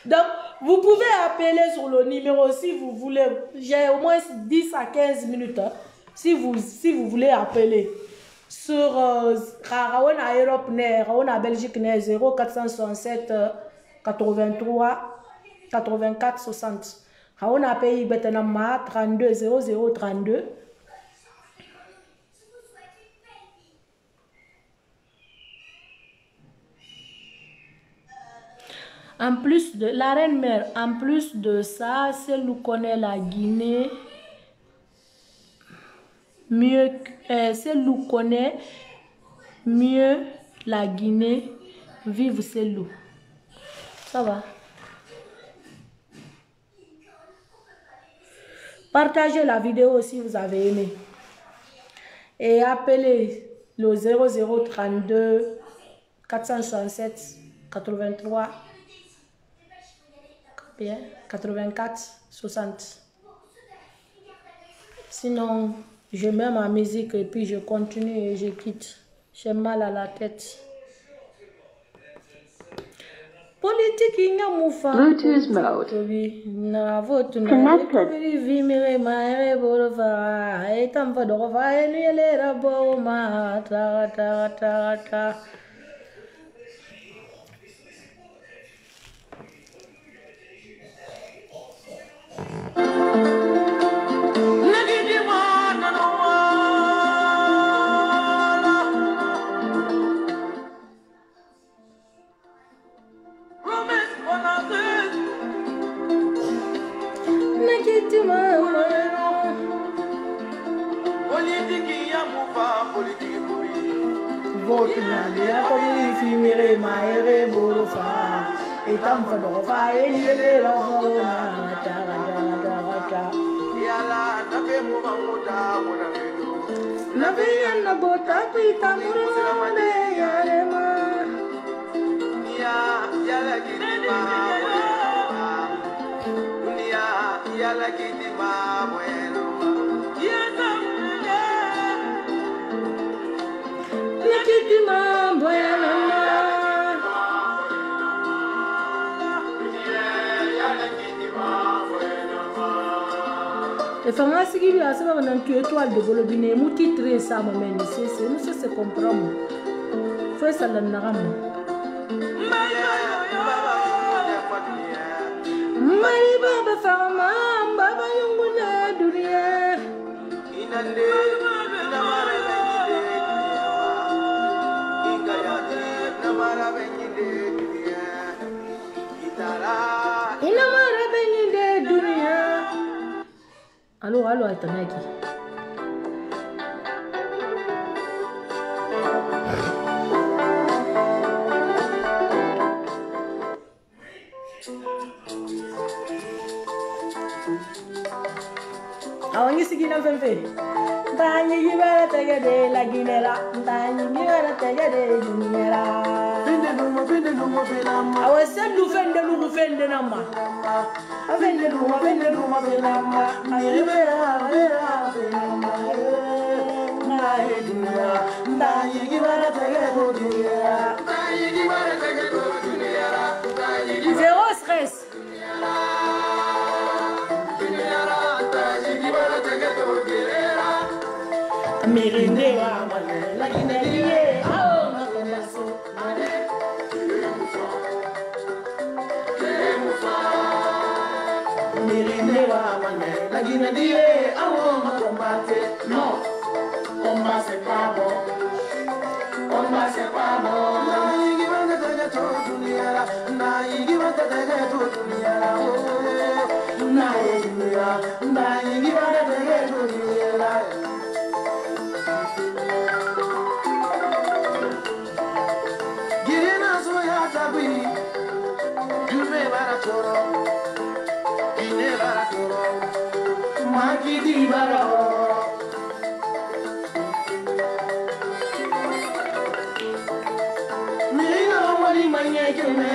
Donc, vous pouvez appeler sur le numéro si vous voulez. J'ai au moins 10 à 15 minutes. Hein, si vous voulez appeler. Sur Raona Europe, Raona Belgique, 0467 83 84 60. Raona Pays Betanama 32 00 32. En plus de la reine mère, en plus de ça, celle qui connaît la Guinée mieux, celle qui connaît mieux la Guinée, vive celle-là. Ça va. Partagez la vidéo si vous avez aimé. Et appelez le 0032 467 83 84 60. Sinon, je mets ma musique et puis je continue et je quitte. J'ai mal à la tête. Politique Bluetooth mode. Connected. Les femmes qui sont là, c'est une étoile de Bolobine. Je suis titré ça, c'est comprendre. Faut ça le naram. Mari baba fama, baba yunguna dunia. Inande, namara benide dunia. Ingayati, namara benide dunia. Itara, namara benide dunia. Allô, Aitanaki. Awangi sigina femfe. Tani gibara tegede la ginela. Tani gibara tegede dunyera. Awa selu fende lu fende nama. Afende lu nama. Ayibera Tani gibara tegede dunyera. Zéro stress. Mirinde wa mane la gineliye ao makombaso Mirinde wa mane la gineliye ao makombate no combat c'est pas bon na yigi bande tege to duniya na yigi bande tege to duniya na yigi bande tege to duniya Magidi Baro Nina wali manya kene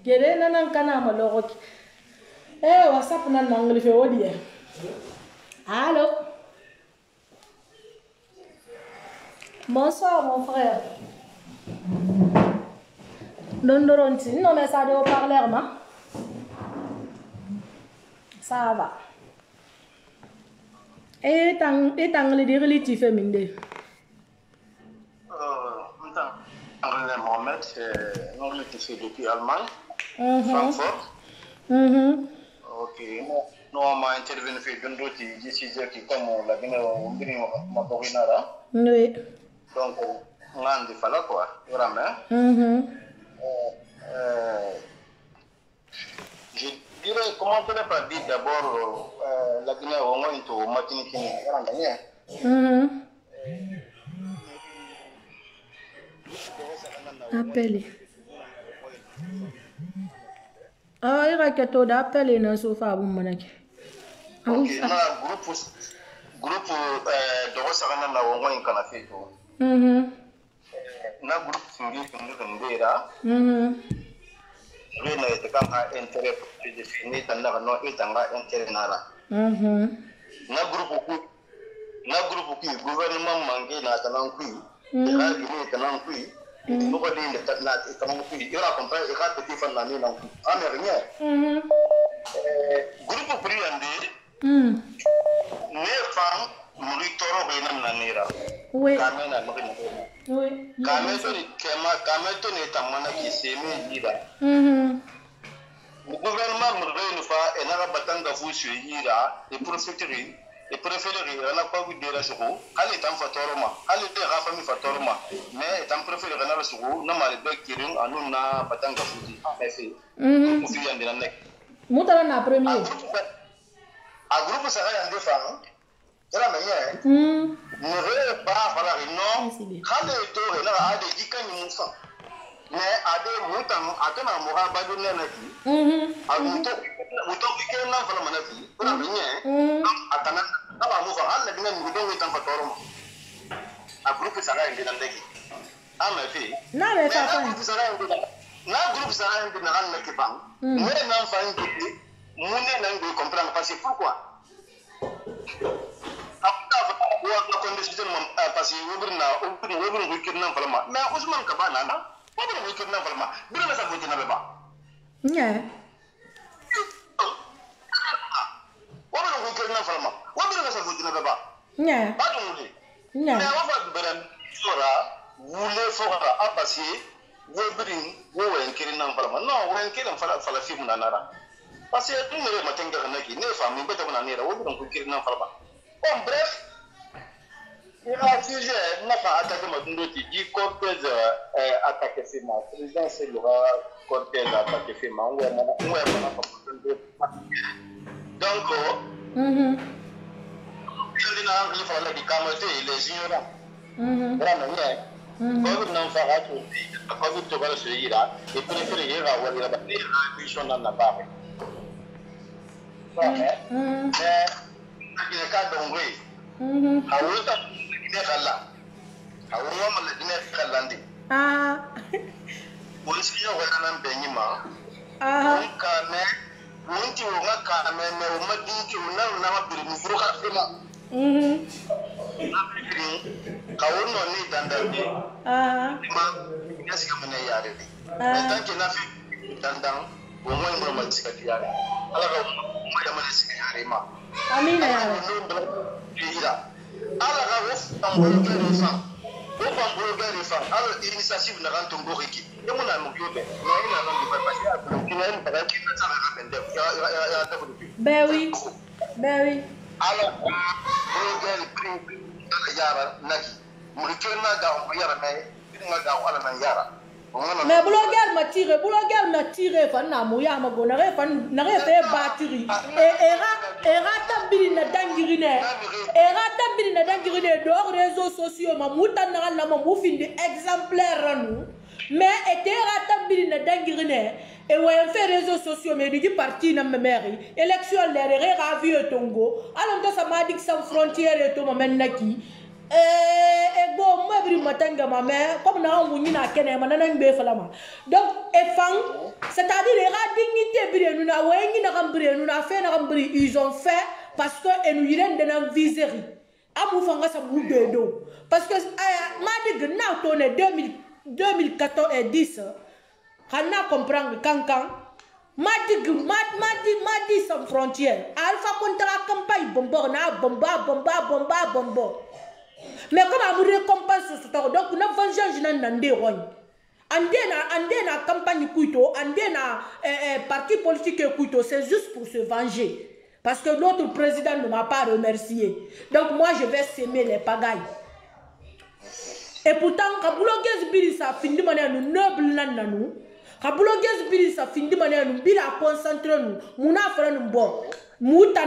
Gere nan kana maloro WhatsApp nan nangli fe wodi Allô Bonsoir mon frère Dondoronti non mais ça de haut-parleur ma ça va et tant les relatifs féminins Mohamed c'est depuis Allemagne Francfort ok non ma intervenu fait Dondoti ici qui comme la bine ma borinara oui donc ngandi fala quoi vraiment je dirais, comment on peut pas dire d'abord la Guinée au moins into Martinique appelez. Ah, il y a quelque d'appelé dans le sofa vous manaki. Ok, na groupe de Rosarana na au moins kana fait tout. Na groupe singi ndera. Rena etakanga intérêt défini tanda no etanga intérêt nara. Na groupe ku gouvernement mangi na tananku. La Guinée tananku. Nobody in the na tananku. Il a compris il a petit fan na nanku. Américain. Groupe priande. Ne fam Muritoro Benam Nanira. Oui. Kamena oui. Kameto Netamana qui s'est mis là. Le gouvernement me fa et n'a pas battant de vous sur Ira, les profiteries, les préférés, on n'a pas vu de la journée. Allez, t'en fatoroma, allez, t'es rafami fatoroma, mais t'en préféré à la journée, non, mal bec qui ring, à nous n'a pas tant de vous. Merci. Vous fuyez de la nec. Moutala premier. A groupe ça va en défendre. C'est la meilleure. Ne veut pas voilà non. Quand les tours là a des dikans moussa. Mais a des moutons atena mora badune na ki. A mouton weekend na fala manaki. C'est la meilleure. Atana aba mouva alla dinga ngudon wetan fatoro. A groupe ça va en défendre. Ah ma fille. Na mais ça groupe ça va en défendre. Na groupe ça va en défendre na ki bang. Mais na fa ngiti. Mune na ngui comprendre parce que pourquoi? La condition parce que on week-end na vraiment mais Ousmane Kabana na on week-end na vraiment bila na saboti na beba yeah on week-end na vraiment on bila na saboti na beba yeah ba dum ni yeah mais on va beran fora voulez fora a passer wo bring wo wen kirin na vraiment non wen kirin fala fi mun nara parce que tout le matin na ki ne famille beta na nira wo bring kirin na vraiment bon bref il a sujet n'a pas attaqué Matundoti dit Cortez attaqué Fima président c'est le Cortez attaqué Fima donc il a anglais pour la dicamate les ignorants vraiment Covid n'en fera tout Covid te va se ira et préférer ir à voir la mission dans la barre mais il y a cas d'ongri Hawuta ne kala. Hawuwa mala dine kalandi. Polisi yo wala benyima. Kame wunti wonga kame me umadingi una mabiri mfuruka fema. Kawuno ni dandandi. Ma nyasi kama ne yare. Tanki na fi dandang umwe mro masikati yare. Ala ka umwe ya masikati yare ma. Amina ya. Ala ka wof ambolo gari fa. Wof ambolo gari fa. Ala initiative na ranto ngoriki. Yemo na mukyobe. Na ina na mbi pasi ya. Kina ni bagaki na tsara ka bende. Ya ta kudu. Bewi. Ala ambolo gari pring yara nagi. Murikena ga on yara mai. Nga ga ala na yara. Mais blogueur m'a tiré fan na moya ma go na fe batterie era tambiri na dangirine do réseaux sociaux ma muta na la ma mu findi exemplaire nous mais era tambiri na dangirine et ouais fait réseaux sociaux mais du parti na mairie élection les ravi tongo alors que ça m'a dit sans frontières et to ma menaki bon moi bri matanga ma mère comme na on na kene manana ngbe falama donc c'est-à-dire les dignité bri nous na wengi na kambri nous na fait na kambri ils ont fait parce que et nous iren de na viserie amu fanga sa bubedo parce que ma dig na tourné 2014 et 10 kana comprendre kankan ma dit sans frontières alpha contre la campagne bombo na bomba mais comme on récompense ce temps donc na vengeance na ndé roy andé na campagne kuito andé na parti politique kuito c'est juste pour se venger parce que l'autre président ne m'a pas remercié donc moi je vais semer les pagailles et pourtant kabuloges biri sa findi mané nous noble nananu kabuloges biri sa findi mané nous bira concentrer nous muna fera nous bon muta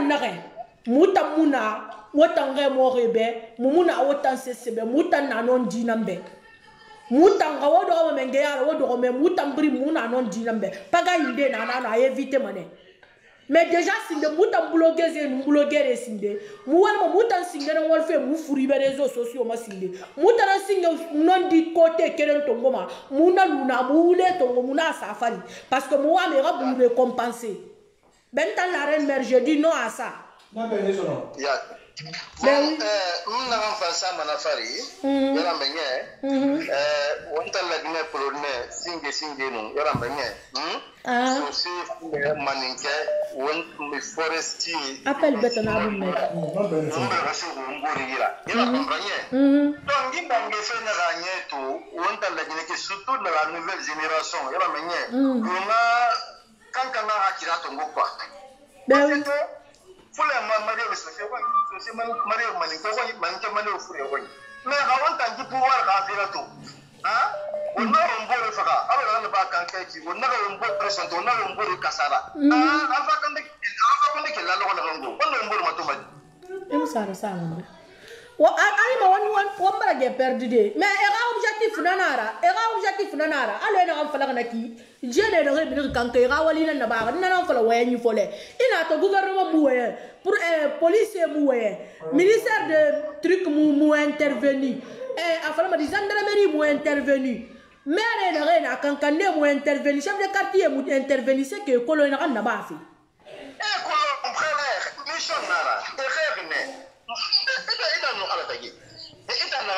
muna wotanga morebe mumuna wotan sesebe mutan nanon dinambe mutanga wodo menge yara wodo me mutambri muna non dinambe paga inde na éviter mané mais déjà sinde mutan blogueur sinde mu wal mutan sinde na wol fe mu furi be réseaux sociaux ma sinde mutan sinde non di côté kelen tongoma muna luna mule tongo muna safari parce que moi me rabu récompenser bentan la reine mère je dis non à ça bon na fa sa manafari yara menye wonta la dine polone singe no yara menye so si maninke won mi foresti appel betana bu me ngombe rasu ngori yira comprendre donc ngimbange fe na ganye to wonta la dine ke surtout de la nouvelle génération yara menye kuna kankana hakira to ngokwa Fule Mario Sofia, Mario Maninko, Maninka Mario Furia. Mais avant tant que pouvoir à Filato, on a un bon fara, alors on ne va pas qu'un on a un bon présent, on a un bon cassara. Avant qu'on ait la loi de Rango, on a un bon matomate. One bara perdu de mais era objectif nanara ale na fala kana ki jene de rebe kan ke ga wali na ba na fala waye ni fole ina to gouvernement moué pour policier moué ministère de truc mou intervenu afala ma gendarmerie mou intervenu maire de rena kan ne mou intervenu chef de quartier mou intervenu c'est que kolo na ba fi kolo frère mission nara revene ita no ala tagi ita na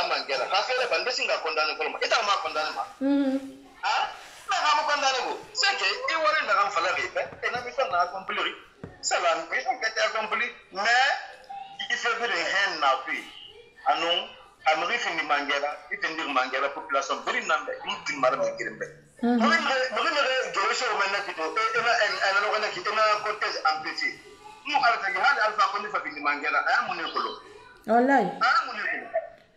mangela ha fere bande singa condamné ko ita ma condamné ma na ma condamné ko c'est que i wori na fala ripe et na mi fa na accomplir ça va mi fa que accomplir mais il fait bien hen na puis anon amri fini mangela itendir mangela population bari nambe mutin mara me girembe moi je so mena kito ena no kana kito na cortège amplifié mu arata gi hali alfa ko ni fa bindi mangela ay mu ne ko lo wallahi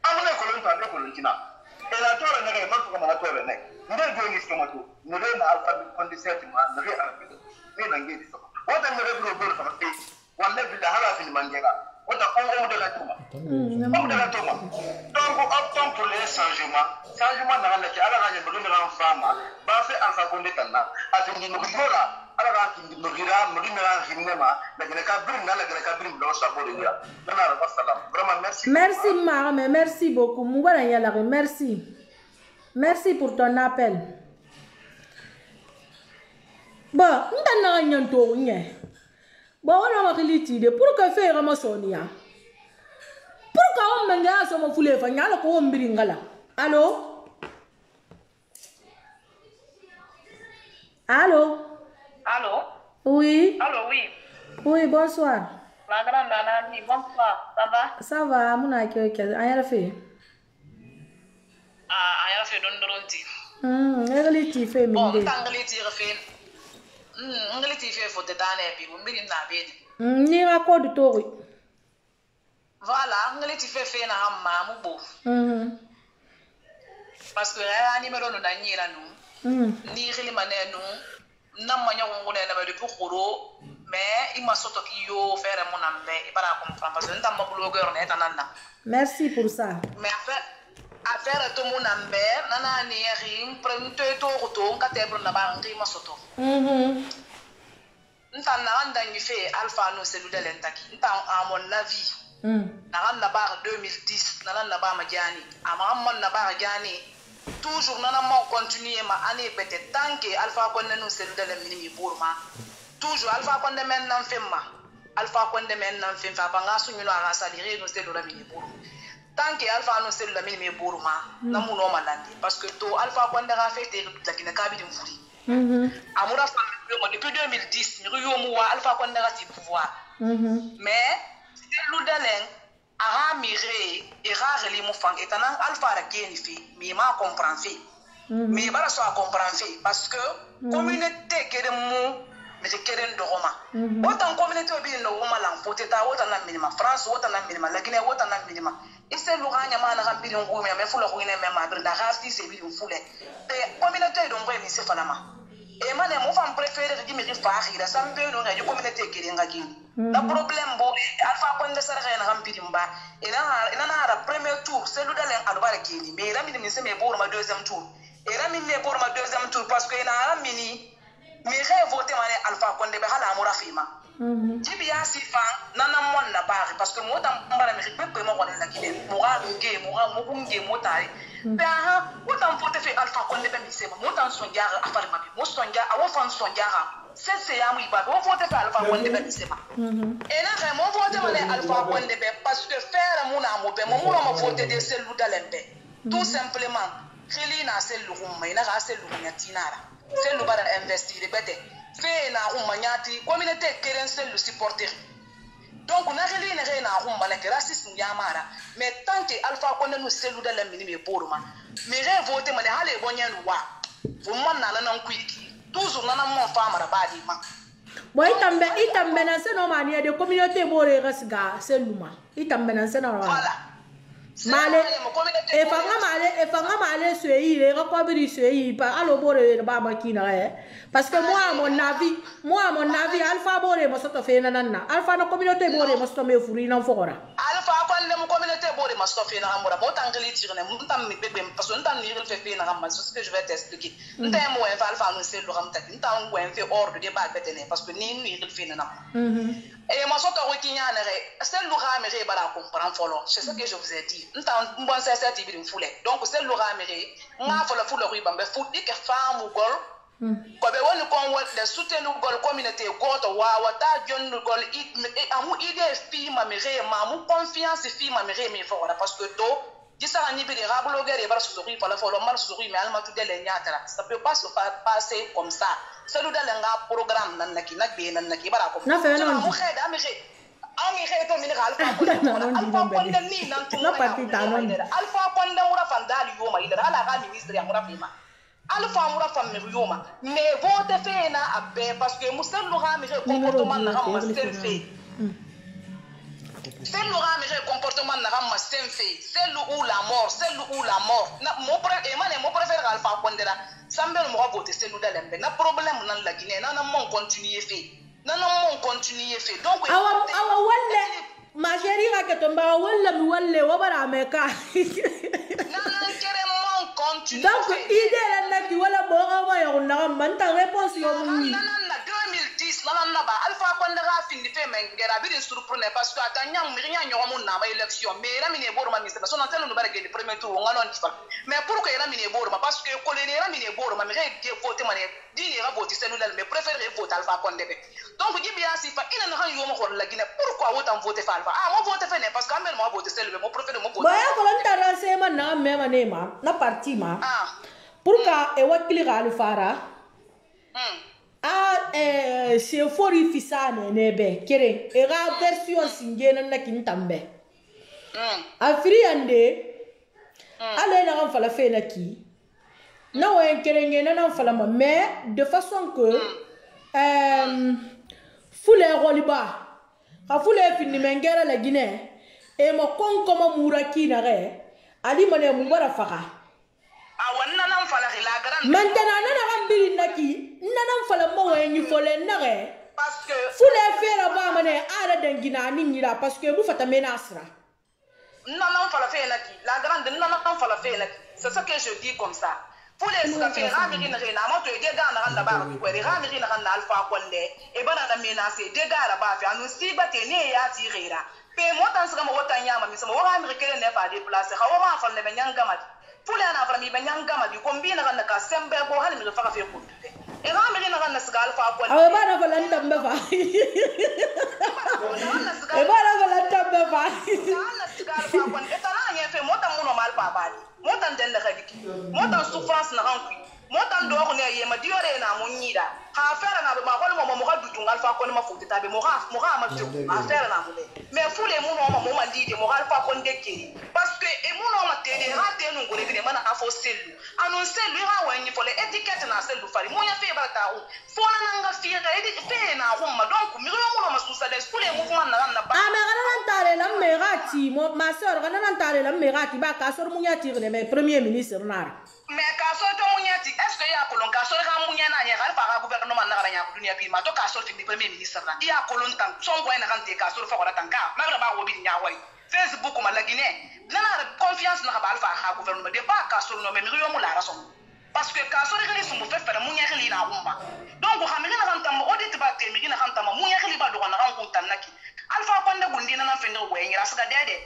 amune ko lo ta ko lo kina e la tore na ga ma ko ma tore na ndel do ni skama to no de na alfa ko ndi seti ma na ga alfa ni na ngi di so wata ne rebro bor fa te wallahi bi da hala fi mangela wata on de la tuma on de la tuma donc optons pour les changements na la ki ala ga je do na fama ba fait alfa ko ndi tanna a fi ni no ko la ala ki ndogira mera hinema la gele ka brim na la gele ka brim do sa bo de ya nana wa salam vraiment merci merci Mara mais merci beaucoup mugala yala merci pour ton appel ba ndana nyanto nye ba wana makiliti de pour que faire ma sonia pour que on menga so mo fule fa nyala ko mbiri ngala allo Allô? Allô? Oui. Allô, oui. Oui, bonsoir. La grande Anani, bonsoir. Ça va? Ça va, mon accueil. Aïe, fait. Ah, aïe, fait dondoronti. Ngaliti fait Bon, minde. tangaliti refait. Ngaliti fait faut te donner puis vous mbiri na bedi. Ni raccorde tori. Voilà, ngaliti fait na hamma mu bo. Parce que ya numéro no danyira nu. Ni xili mané nu nam ma ñaw ngone na be pour xoro mais il m'a soto ki yo faire mon ambe et para comprendre parce que ntam ma blogueur ne tanana. Merci pour ça. Mais affaire to mon ambe nana ni rim prente to to ngate na ba ngi ma soto. Ntan na anda ni fait alpha no cellule de l'entaki ntan à mon avis. Na na ba 2010 na ba ma jani ama mon na ba jani toujours nana ma continuer ma année peut-être tant que alpha konne no cellule de l'ennemi pour ma toujours alpha konne men nan femma alpha konne men nan femma fa nga suñu no ala salire no cellule de l'ennemi pour tant que alpha no cellule de l'ennemi pour ma na mu no malandi parce que to alpha konne ga fait la kina kabi de furi amura fa depuis 2010 mi yo mu wa alpha konne ga ci pouvoir mais cellule de l'ennemi aha mire erreur li mu fang etanan alpha ra geni fi mi ma comprend fi mi bara so comprend fi parce que communauté kede mu mais kede ndoroma autant communauté bi no woma lan poteta autant na minima France autant na minima la Guinée autant na minima ise luganya mana rambiri ngumi mais fulo ko ine même adre da rafti se bi fule et communauté do ngwe mi se falama et mané mo fam préféré di mi faari da sambe no nga communauté kede nga gini le problème bo alpha konde sarre na rambiri mba ina na ra premier tour c'est ludalen albara gini mais ramini mi se me bo ma deuxième tour et ramini me bo ma deuxième tour parce que ina ramini mi ré voter mané alpha konde be hala amura fima jibi ya sifa nana mon na bari parce que mo tam mbara mi pepe mo wona la gine mo ga nge mo nge mo tari be ha mo tam voter fe alpha konde be mi se mo tam sonja afari mabi mo sonja awo fan sonja c'est ya mu iba on voter fe alpha konde be mi se ma et là mo voter mané alpha konde be parce que faire mo na mo be mo ma voter de celle d'alembe tout simplement khili na celle rumma ina ga celle rumma tinara celle bara investir bete fait na umanyati communauté keren celle supporter donc na khili na re na rumba la racisme ya mara mais tant que alpha konde no celle d'alembe ni me boruma mais re voter mané hale bonyen wa fu mon na nan kwiki toujours na mon fama ra badi ma boy itambe na se no mani de communauté bore gasga seluma itambe na se no voilà male e fanga male sueire ga ko biri sueire pa alo bore ba makina parce que moi à mon avis alpha bore mo soto fe nanana alpha na communauté bore mo soto me furi na fora alpha kon le mo communauté bore mo soto fe na amura mo tangeli tirne mo tam mi bebe parce que ntam ni rel fe na gamba c'est ce que je vais t'expliquer ntam mo alpha no se lo ramta ntam mo en fait ordre de ba betene parce que ni rel fe na et moi soto wikinya na re c'est lo ramere bara comprendre folo c'est ce que je vous ai dit ntam bon c'est ça tibiri fule donc c'est lo ramere nga folo fulo ri bambe futi ke famu gol ko be woni kon wonde soutenu gol communauté goto wa ta jonnu gol amu idée fi ma mere ma mu confiance fi ma mere mi fo parce que to disara ni bi ra blogueur e bar suzuri fala folo mar suzuri mais alma tudde le nyatara ça peut pas se faire passer comme ça c'est lu dal nga programme nan naki nak be nan naki bara ko na fe non mu xeda ami xeto min alpha konde ni nan tu alpha konde mura fandali yoma ida ala ga ministre ya mura fima alpha mura fammi yoma mais vote fait na abbe parce que musel lu ga mi comportement na ma sen fait c'est le ramé comportement na ma sen fait c'est le ou la mort na mo préfère alpha kondera sambe mo voter c'est lu dalembe na problème nan la Guinée na mon continuer fait donc awa wala ma chérie ga que tomba wala mi wala wa bara meka na kere mon continue donc idée la na ki wala bo ga wa yo na man ta réponse yo mu na na ba alpha konde ga findi fe mengera bi surpreneur parce que atanya mirinya nyomo na ma élection mais ra mine boro ma mise so na telo no bare gele premier tour ngalo ndifa mais pour que ra mine boro ma parce que ko le ra mine boro ma mi ge voter mané dini ra voter cellulaire mais préfère voter alpha konde be donc gibi asifa ina na han yo mo ko la gine pourquoi autant voter fa alpha mo voter fe ne parce que amel mo voter cellulaire mo préfère mo voter ba ya ko lan tara se ma na me ma ne ma na parti ma pourquoi e wakili ga alpha ra c'est fori fisane nebe kere era version singena na kintambe afriande ale na kan fala fe na ki na wa kere ngena na fala ma mais de façon que fule roliba ka fule fini mengera la Guinée e mo kon koma muraki na re ali mane mu bara faka maintenant nana rambiri naki nana fala mo wenyi fole nare parce que fule fera ba mane ara dengina ni ngira parce que bu fata menasra nana fala fe naki la grande nana fala fe naki c'est ça que je dis comme ça pour les ce fait rambiri na rena mo to de ga na randa ba ko re rambiri na randa alpha konde e bana na menase de ga ra ba fi anu si ba te ne ya ti rera pe mo tan sga mo wota nyama mi so mo rambiri kele ne fa déplacer ha wo ma fa le benyanga mat pour les enfants mi benyanga mat ko mbi na randa ka sembe bo hal mi fa fe ko e rambiri na randa sga alpha konde awe bana fa lan tambe fa e bana fa lan tambe fa na sga alpha konde e tana nye fe mo tan mo no mal pa ba mo tan den la khadiki mo tan souffrance na rankui mo tan do ko ne yema diore na mo nyida ha fera na ma ko mo ga dutu alpha konde ma futi tabe mo ga ma tu ha fera na mo mais fule mo no mo ma lide mo alpha konde ke parce que e mo no ma tede ha te no ngore bi mana afo selu anu selu ha wa nyi fole etiquette na selu fari mo ya fe ba ta o fona na nga fi ga edi fe na ho ma donc mi mo no ma susa des fule mo fona na ba ah mais kana tare la megati mo ma sœur kana tare la megati ba ka sor mo nya tire mais premier ministre nar mais ka so to mo nya ti est-ce que ya kolon ka so ga mo nya na nya ga pa ga gouvernement na ga nya dunia bi ma to ka so fi premier ministre na ya kolon tan son ko na kan te ka so fa ko tan ka ma ba wo bi nya wai Facebook ma la Guinée na confiance na ba alfa ha gouvernement de ba ka so no me mi yo mo la rason parce que ka so ri su mo fe fere mo nya ri na umma donc ha mi na kan tam audit ba te mi na kan tam mo nya ri ba do na kan kun tan naki alfa konde gundi na fe ndo we ngira sga dede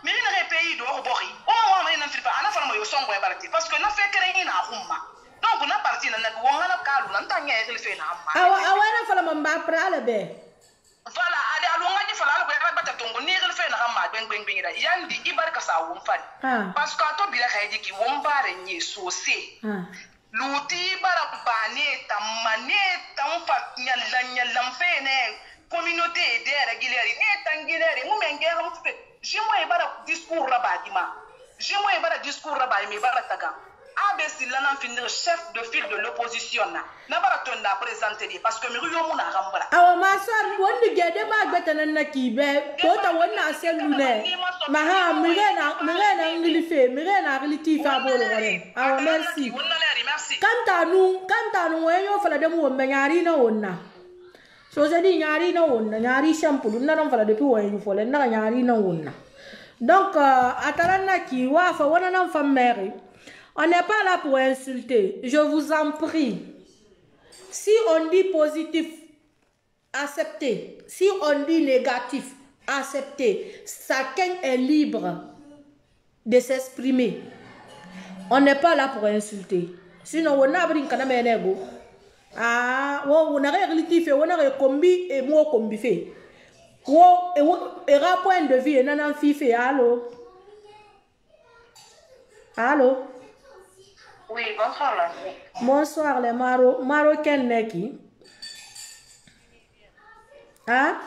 mi na re pays do ko bori o mo ma na filipa ana fa mo yo son ko e barati parce que na fe kere ni na umma donc na parti na ko ngala ka lu na tanya e fe na amma awa na fala mamba prale be voilà ade alonga ni fala ko e bata tongo ni fe na amma gben ira yandi ibarka sa won fa parce que to bila kaydi ki won bare ni sosé luti bara bane tamane tamfa nyallan fe ne communauté de régulière ne tangilere mu mengera mu fe jimo e bara discours rabadima jimo e bara discours rabadi me bara taga abesi lana finir chef de file de l'opposition na bara tonda présenter parce que mi yo mu na rambara awa ma sar wonni gede ma gbetana na kibe to ta wonna selune ma ha mirena ngilife mirena ngiliti fa bolo wore awa merci kanta nu wenyo fala demu wombe nyari na wonna so jadi nyari na wonna nyari shampoo na non fala depuis wenyo fole na nyari na wonna donc atarana ki wa fa wona nan fa mairie. On n'est pas là pour insulter. Je vous en prie. Si on dit positif, acceptez. Si on dit négatif, acceptez. Chacun est libre de s'exprimer. On n'est pas là pour insulter. Sinon, on a pris un nego. Ah, on a réalité fait, on a combi et moi combi fait. Et point de vue, on a fait. Allô? Allô? Oui, bonsoir là. Bonsoir les Marocains neki. Hein?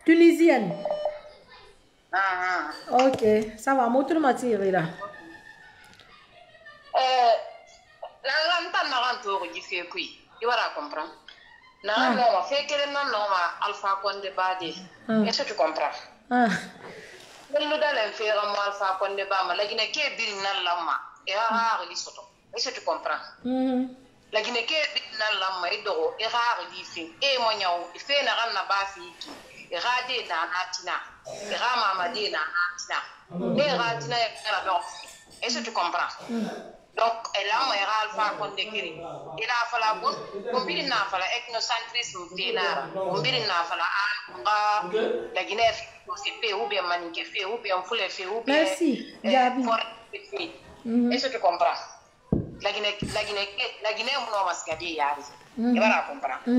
Tunisienne. Ok, ça va, moi tout le matin là. La lanta na ranto ko jife kui. Tu vas comprendre. Na no ma fait que non ma alpha konde bade. Est-ce que tu comprends? Nous d'aller faire un alpha konde ba ma la Guinée ke bir nan lamma e ha ri soto. Est-ce que tu comprends? La Guinée ke bir nan lamma e dogo e ha ri fi e mo nyaw e fe na ran na ba fi ki e ha de na atina e ha mama de na atina e ha atina e ra ba. Est-ce que tu comprends? Donc donc elle a moi alpha kon de kiri ila fala bon mbiri na fala ethnocentrisme finara mbiri na fala nga la Guinée c'est fait ou bien manique fait ou bien foule fait ou bien merci Gabi est-ce que tu comprends la Guinée mon mascadi yari et voilà comprendre il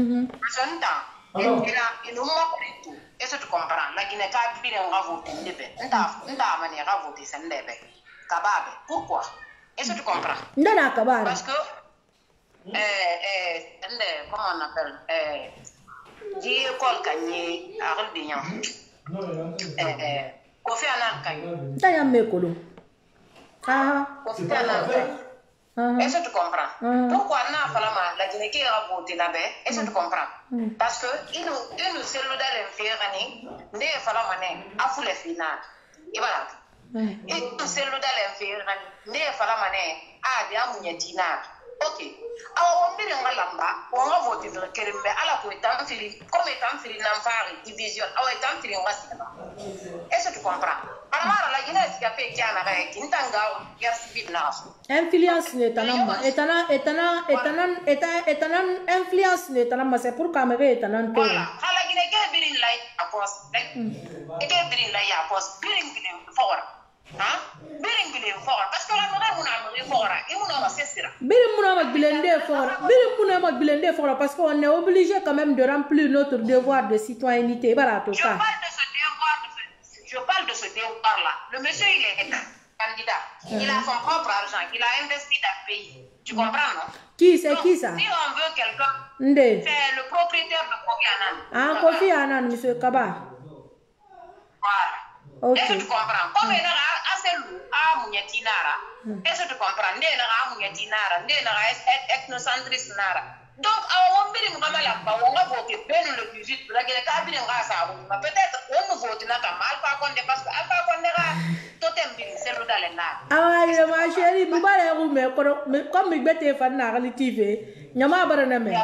nous manque tout est-ce que tu comprends la Guinée ka bi nga voter ndebe nda mani nga voter sen ndebe kababe pourquoi est-ce que tu comprends ndana kabara parce que comment on appelle di école kanye arbinya Kofi Annan kanye taya mekolo Kofi Annan est-ce que tu comprends pourquoi na falama la Guinée qui a voté là-bas est-ce que tu comprends parce que il nous c'est le dans l'inférani ne falama ne afule final et voilà et nous c'est le dans l'inférani ne falama ne a dia munya dinar ok awa on biri ngalamba on va voter de kerimbe ala ko etam fili comme etam fili n'amfari division awa etam fili ngasiba est-ce que tu comprends alors la Guinée qui a fait kiana ga kintanga ya speed na influence ne tanamba etana influence ne tanamba c'est pour camera etana to voilà ala Guinée ke birin lay apos ke birin lay apos birin for birin bilen for parce que la mona for et mona va cessera birin mona ma bilende for birin mona ma bilende for parce qu'on est obligé quand même de remplir notre devoir de citoyenneté voilà tout ça je parle de ce devoir là le monsieur il est candidat il a son propre argent il a investi dans le pays tu comprends non qui c'est qui ça si on veut quelqu'un c'est le propriétaire de Kofi Annan Kofi Annan monsieur Kaba voilà okay. Est-ce que tu comprends comme il a assez à Mouniatinara est-ce que tu comprends ndé na Mouniatinara ndé na ethnocentrisme nara donc on mbiri mkamala ba wonga voter ben le plus vite la gele ka bini ngasa ba peut-être on vote na ka Alpha Condé parce que Alpha Condé ga totem bi c'est le dans ah ma chérie bu bare rume comme mi bete fan na gali TV nyama bara na mais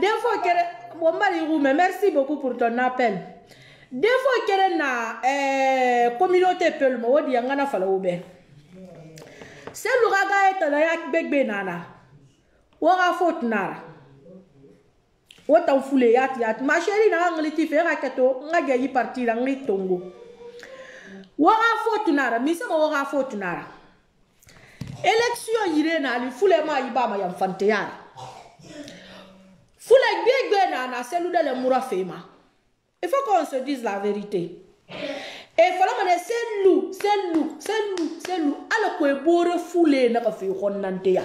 des fois que bon mari rume merci beaucoup pour ton appel des fois que na communauté pel mo wodi ngana fala ube c'est le raga et la yak begbe nana wora faute nara wota fule yat ma chérie na ngliti fe raketo ngaga yi parti la ngi tongo wora faute nara mi sama wora faute nara élection yire na li fule ma yiba ma yam fante yara fule begbe nana c'est le dans le moura fema il faut qu'on se dise la vérité et fala mané c'est loup ala ko e bore fule na ka fe khonnante ya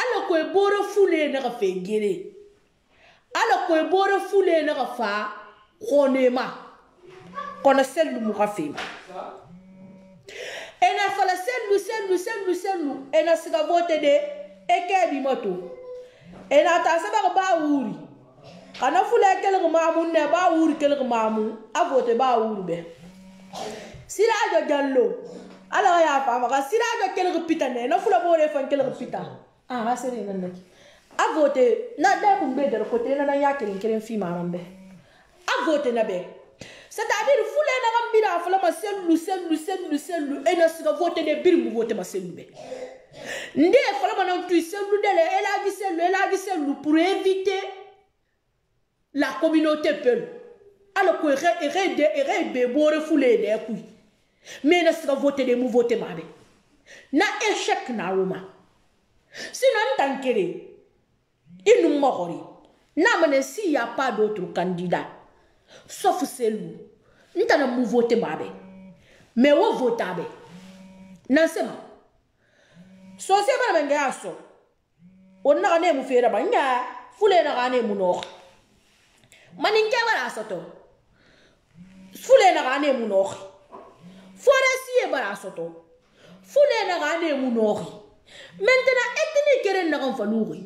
ala ko e bore fule na ka fe gere ala ko e bore fule na ka fa khonema kona selu mu ka fe ena fala selu ena siga vote de eke bi moto ena ta saba ba wuri kana fule kelga mamu ne ba wuri kelga mamu a vote ba wuri be sirajo jallo ala ya fa ma sirajo kelga pita ne na fula bore fan kelga pita ha sere nan naki a vote na da ku be der côté na ya kelin fi marambe a vote na be c'est-à-dire fule na gambira fula ma selu et na siga vote de bir mu vote ma selu be ndé fula ma na tu selu de elle a vu selu pour éviter la communauté peul alors que re bore foulé de couille mais na sera voter de mou voter mabe na échec na roma sinon tankere il nous mori na mané s'il y a pas d'autre candidat sauf celui nta na mou voter mabe mais wo votabe na sema so se ba benga aso onna ne mu fera banga foulé na gane mu no maninke bara soto fule na gane mu noxi forestier bara soto fule na gane mu noxi maintenant etni keren na kan faluxi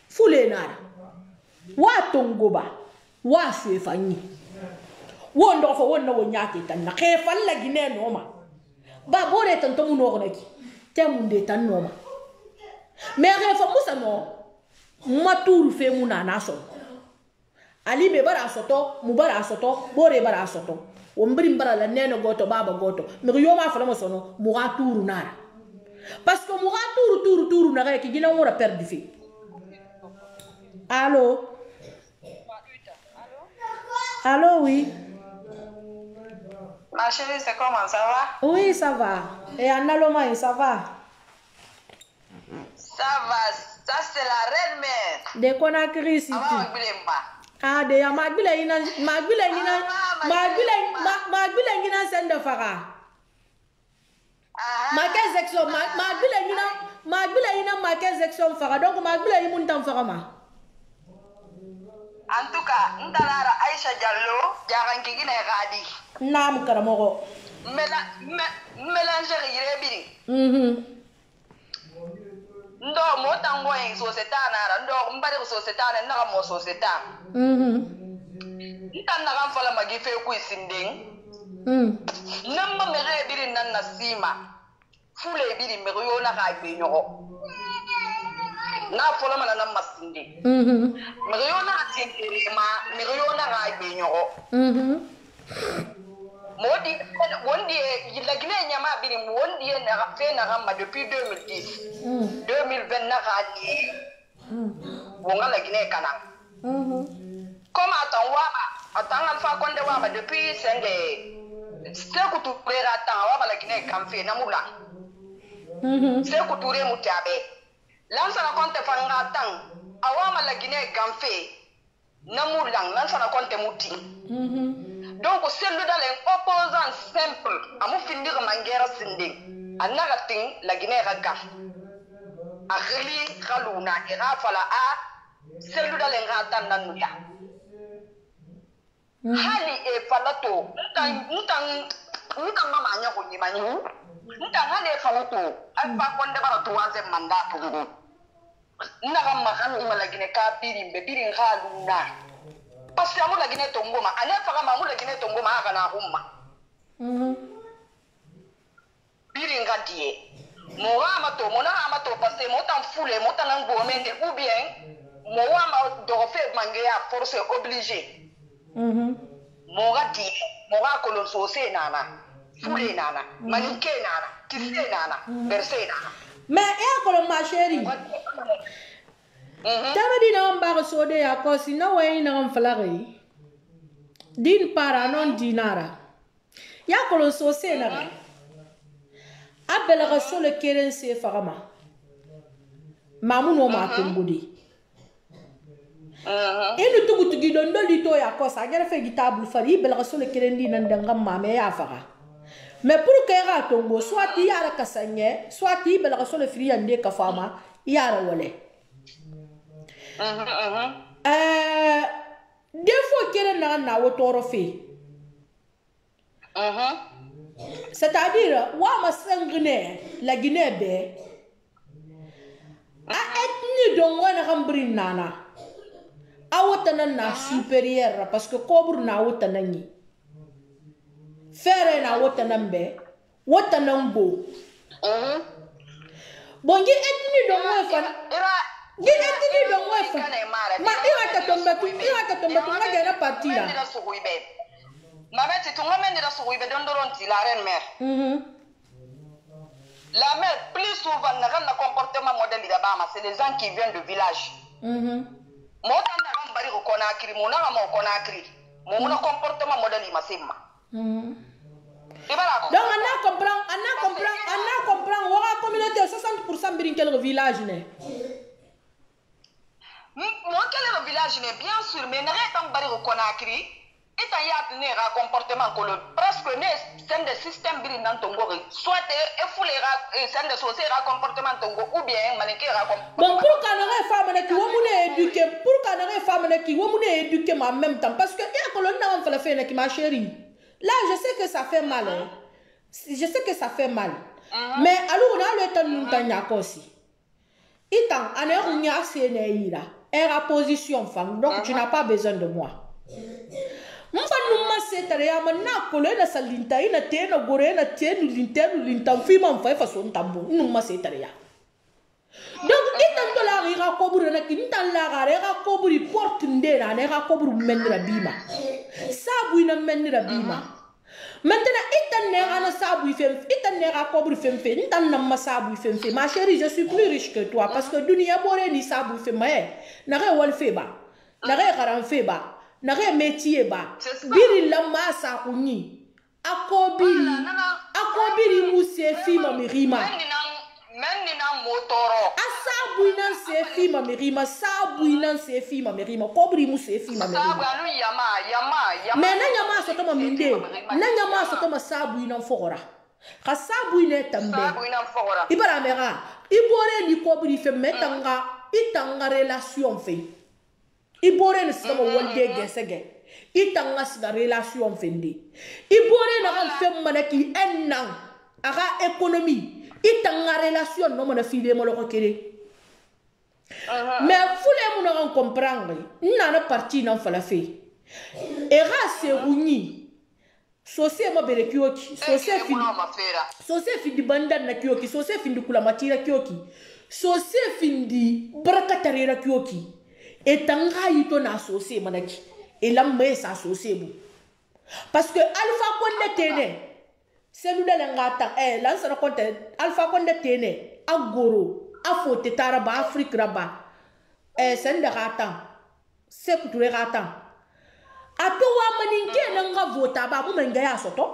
fule nara wa tongoba wa sefanyi wo ndo fa wonna wo nyake tan na xefal la gine noma ba bore tan to mu nox naki temunde tan noma mais xefa musa no maturu fe mu na so ali be bara soto mu bara soto bore bara soto wombrim bara la neno goto baba goto mi yo ma fala mo sono mu aturu nara Parce que moi, tour, n'a qui n'a pas perdu fait. Allô? Allô, oui. Ma chérie, c'est comment, ça va? Oui, ça va. Et en Allemagne, ça va? Ça va, ça c'est la reine mère. De Conakry, si tu. Ah, de ya magbila ina sende fara. Maquez section magbila ina maquez section fara. Donc magbila ina muntam fara ma. En tout cas, ntalara Aïcha Diallo, jaranki gine gadi. Nam karamogo. Mélanger yirebiri. Ndo motango en société nara ndo mbari société na mo société. Ntanna kan fala magi fe ku isindeng. Namma mere biri nan nasima. Fule biri mere yo na ga gbe nyoko. Na fala mana nan masinde. Mere yo na tientere ma mere yo na ga gbe nyoko. Modi wondi la Guinée nyama biri wondi na fe na gamba depuis 2010 2020 na gadi wonga la Guinée kana comme attends Alpha Condé wa depuis senge Sékou Touré attends wa la Guinée kan fe na mula Sékou Touré mutabe lansa na compte fanga attends awama la Guinée kan fe na mula lansa na compte muti. Donc, c'est le opposant simple. Amu finir mangera sinding. Anagating la Guinée raga. Akhli khaluna ira fala a c'est le ngata nanuya. Hali e falato. Ntan mama nya ko ni mani. Ntan hali falato. Alpha Condé bara troisième mandat pour vous. Ndaga makan la Guinée ka biri mbiri khaluna. Parce que la Guinée tongoma, allez faire la Guinée tongoma à la Roma. Biringa die. Moama amato, parce que montant foulé, montant ngomende, ou bien, moama dofe mangea force obligé. Mora die, mora kolon sosé nana, foulé nana, maniké nana, kissé nana, versé nana. Mais et kolon ma chérie. Tamadi na mba sode ya kosi na we na mfalari din para non dinara ya kolon so se na ga abela ga so le keren se farama mamuno ma tungudi elu tugutugi don do lito ya kosa gere fe gitablu fari bela ga so le keren di nan danga mame ya fara mais pour que ra tongo soit ti ya la kasanye soit ti bela ga so le fri ande ka fama ya ra wole. Des fois qu'il n'a autre fait. C'est-à-dire, Wama Sanguine, la Guinée bé. A ethnie d'Ongon Rambrin Nana. A Watanana supérieure, parce que Cobur n'a Watanani. Faire na Watanambe, Watanambo. Bongi ethnie d'Ongon. Gina tini do wefa. Ma ira ka tomba tu ngaje na partira. Ma bête tu ngomende da souibe dondoronti la reine mère. La mère plus souvent n'a comportement modèle de Bama, c'est les gens qui viennent de village. Mota na bari ko Conakry, mona ma Conakry. Mon comportement modèle masima. Donc on comprend, on a communauté 60% brinquel le village né. Moi, quel est le village, bien sûr, mais n'arrête pas de barrer au Conakry. Et il y a un comportement que presque c'est des systèmes brillant tongo. Soit il faut les c'est des sociétés comportement tongo ou bien maniquer bon, pour qu'on ait femme qui vous éduquer, pour qu'on ait femme qui vous éduquer en même temps, parce que il y a que l'on a fait ma chérie. Là, je sais que ça fait mal. Hein. Je sais que ça fait mal. Mais alors on a le temps de nous aussi. Et tant on est on y a sénéira. Elle a position femme, donc tu n'as pas besoin de moi. Mfa numa setare ma na kolo na salinta ina te na gore na te nu linta fima mfa fa so ntambo numa setare ya. Donc itan to la ira koburu na kintan la gara koburu porte ndera na ira koburu mendra bima. Sabu ina mendra bima. Maintenant itan ne ana sa sabu fem itan ne ra kobri fem fe itan na ma sabu fem fe ma chérie je suis plus riche que toi parce que dunia bore ni sabu fem na re wal fe ba na re garan fe ba na re métier ba biri la ma sa kunyi akobiri mu se fi ma mirima menina motoro asabu inan se fi ma mirima sabu inan se fi ma mirima kobri mu se fi ma mirima sabu anu yama mais na nyama so to ma minde na nyama so to ma sabu inan fogora ka sabu ine tambe ibara mera ibore ni kobri fe metanga itanga relation fe ibore ni sama wonde gesege itanga sida relation fe ndi ibore na kan fe manaki ennan aga économie itanga relation no mana file mo loko kere mais fule mo na comprendre nana parti nan fala fe era se runi sose mo bere kioki sose fi di banda na kioki sose fi di kula matira kioki sose fi di brakatarera kioki etanga yito na sose manaki elambe sa sose bu parce que alpha konde tene selu de ngata lansana konte alpha konde tene agoro afote taraba afrique raba sende gata sekuture gata ato wa maninke nanga vota ba mu menga ya soto.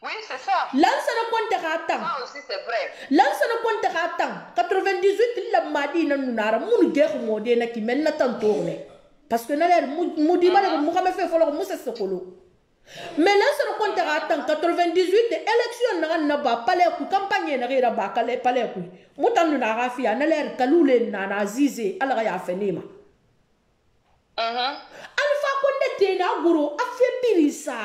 Oui, c'est ça. Lansana konte gata Ça aussi c'est vrai. lansana konte gata 98 la madina nunara mun gex mode na ki men na tan tourner parce que na ler mudi ba mu xame fe folo mu se sokolo. Mais là, c'est le compte à 98 élections na ba palais ku campagne na rira ba kale palais ku mutan na rafia na ler kalule na zize ala ya fenima alfa konde tena guru afebirisa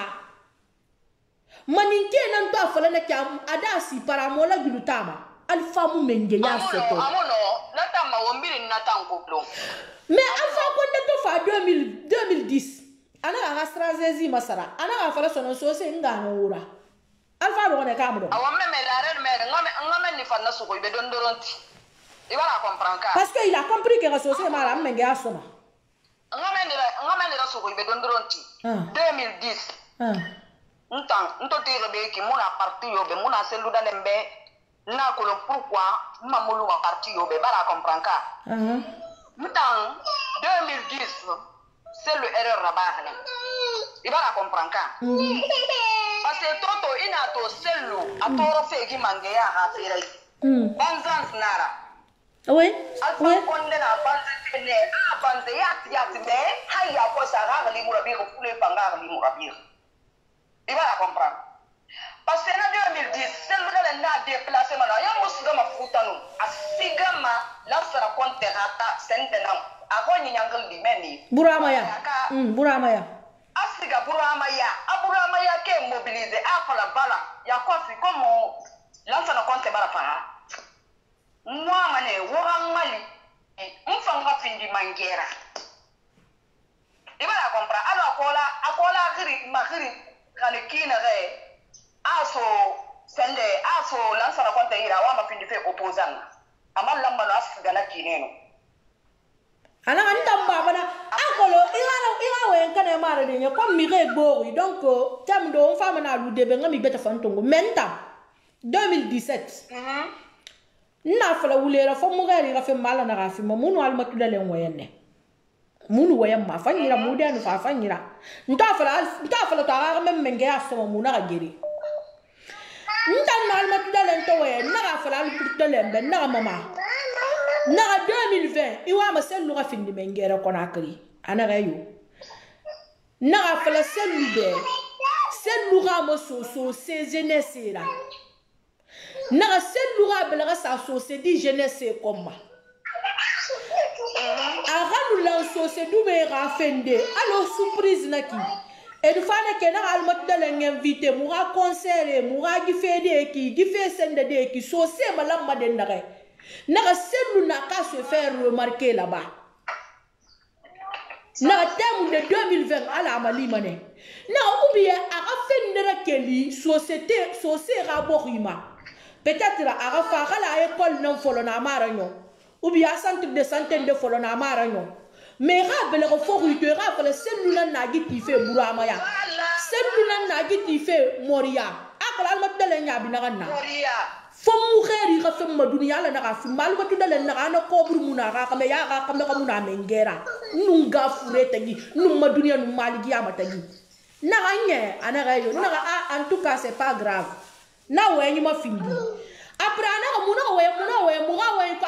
maninke nan to afala na kyam adasi para mola gilutama alfa mu menge ya soto amono natama wombiri natanko mais alfa konde to fa 2010 ana ga stratégie masara ana ga fala sono so se ngano wura alfa do ne kamdo awame me la ren me ngame ni fanna suko be don doronti ibara comprendre parce que il a compris que so se mara menge asoma ngame ni la suko be don doronti 2010 nto tire be ki muna parti yo be muna selu dalembe na ko pourquoi mamulu wa parti yo be bara comprendre mutan 2010 c'est le erreur rabat il va la comprendre parce que toto ina to selu atoro fegi mangeya ha fere banzan nara oui oui konde na banze ne banze ya me haya ko sara li murabi ko fule panga li murabi il va la comprendre parce que na 2010 selu dale na déplacer mana ya musuga mafutanu asigama la sara konte hata sentena ako nyangal di meni burama ya Afrika burama ya ke mobiliser afala bala ya kofi comme lança na compte bala para moi mané wora mali mfanga findi mangera ibala compra alors akola giri kan kina re aso sende aso lança na compte ira wa mafindi fe opposant amalla mano asga na kineno ana anta bana akolo ira we kana mara de ko mi re bori donc tam do fama na lu de be ngami beta fantongo menta 2017 na fala wulera fo mu gari ga fe mala na ga fi mo munu al makula len wayenne munu wayam ma fanyira mudi anu fa fanyira nta fala ta ga men menge aso mu na ga geri nta na al makula len to wayen na ga fala al makula len be na mama na 2020 iwa ma selu ga findi mengere konakri ana ga yo na fala selu ga mo so se jeunesse la na selu ga bela ga sa so se di jeunesse comme agalu la so se du be ga fende alors surprise na ki e du fana ke na almat de l'invité mu ga concert mu ga gi fede ki fe sende de ki so se malamba de ndare na selu na ka se faire remarquer là-bas na thème de 2020 ala mali mané na oublié a fendera keli société ra borima peut-être a fa la école non folo na maranyo ou bien centre de santé de folo na maranyo mais ra bele ko fo ruite ra fa le selu na gi ti fe burama ya sellu na giti fe moria akala alma dale nya binaganna moria fomu khairi ka femma dunya la na fi mal ko dale na ana kobru muna ka kame ya ka kame ka muna mengera nunga fureta gi numma dunya num maligi amata gi na ganye ana ga yo na ga en tout cas c'est pas grave na we nyima findi après ana muna we ko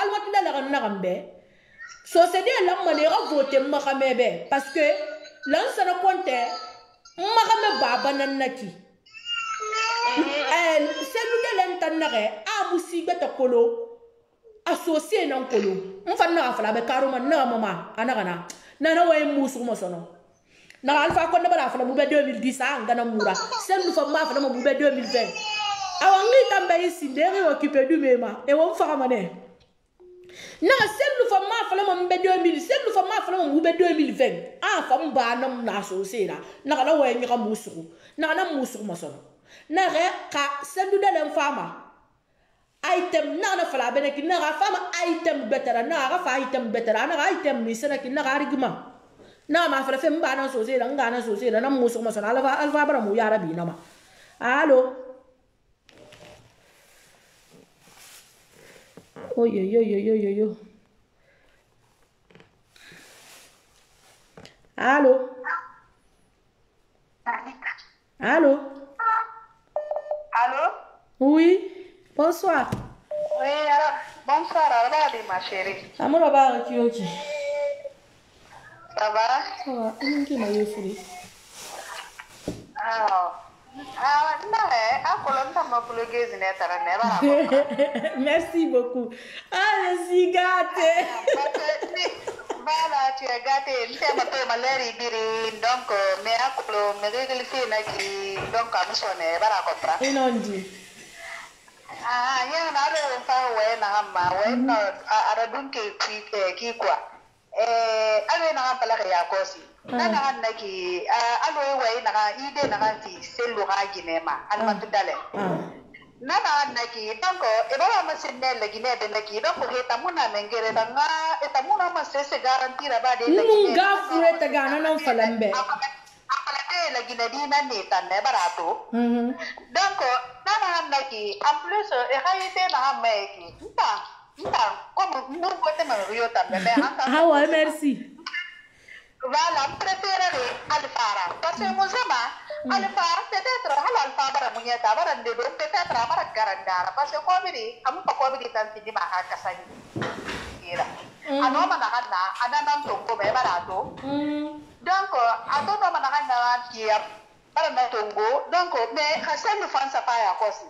alma dale na gambe so c'est de la manière voter ma kamebe parce que lança na compte ma kame baba nanaki celle de l'entanare a musi beta kolo associé nan kolo mfa na fala be karuma na mama anagana na way musu mo sono na alfa ko na bala fala mu be 2010 ngana mura celle fa ma fala mu be 2020 awangi tambe ici ndere occupé du mema e won fa kamane na sellu fa ma fala mo be 2000 sellu fa ma fala mo be 2020 fa mba na associé na la way ni ka musu na musu mo sono na re ka sellu de l'enfama item na fala bene ki na fama item betara na ga fa item betara na ga item ni sera ki na ga rigma na ma fala fe mba na so se la ngana so se la na musu ma sona alfa bara mu ya rabi na ma allo yo allo allo allô oui bonsoir. Oui, alors, bonsoir, regardez ma chérie. Amora ba kioki. Ça va? Ça va, qui m'a eu merci beaucoup. Ah, je suis gâtée. Voilà, tu es gâtée. Je suis donc, mais à Kolo, mais je suis donc, à Moussonne, voilà, comprends. Et non dit. Yang nalo fa we na ma we no ara dunke ki kwa alo na pala ya kosi na na ki alo we na ide na ti selu ha ginema alma tudale na ki tanko e bala masinne le gine de na ki do ko heta muna mengere na nga eta muna ma se garantira ba de nga fure ta gana non falambe la Guinée n'est pas barato. Donc, en plus, comme nous ah ouais, merci. Voilà, préférerais Alfara. Parce que mon sama, Alfara, peut-être, Alfara, Baramounia, Barande, peut-être, Baragara, parce que Kobiri, I'm pas Kobiri, Tanti, Mahakasani. Anoma Nahana, Ananam Tongo, Barato. Donc, à ton nom, on qui a pas de tongo. Donc, mais c'est le fan sapaya à cause.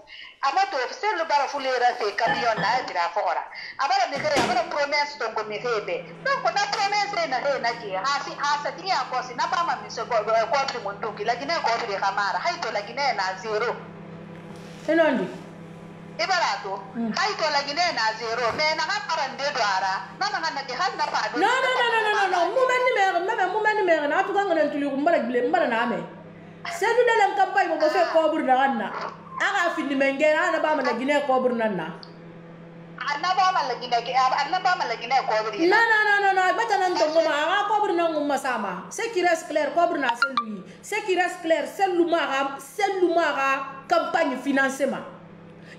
Amato, c'est le barafoulé raté, camion, de la fora. Avant de promesse tongo mirebe. Donc, on a promesse na qui a si à cause, n'a pas ma mise au quadri montuki, la Guinée contre les Hamara, Haito la Guinée à zéro. C'est non dit. E barato, Haito la Guinée à zéro, mais n'a pas un deux doigts, n'a pas de non, moment numéro, na tuka ngana tuli kumbala gile mbala na ame. Sedu dalam kampai mo fe kobur na ganna. Aga fini mengera na ba ma na Guinée kobur nanna. Anna ba ma la Guinée kobur. Non, bata nan to ma aga kobur na ngum sama. Ce qui reste clair kobur na celui. Ce qui reste clair c'est l'umara campagne financement.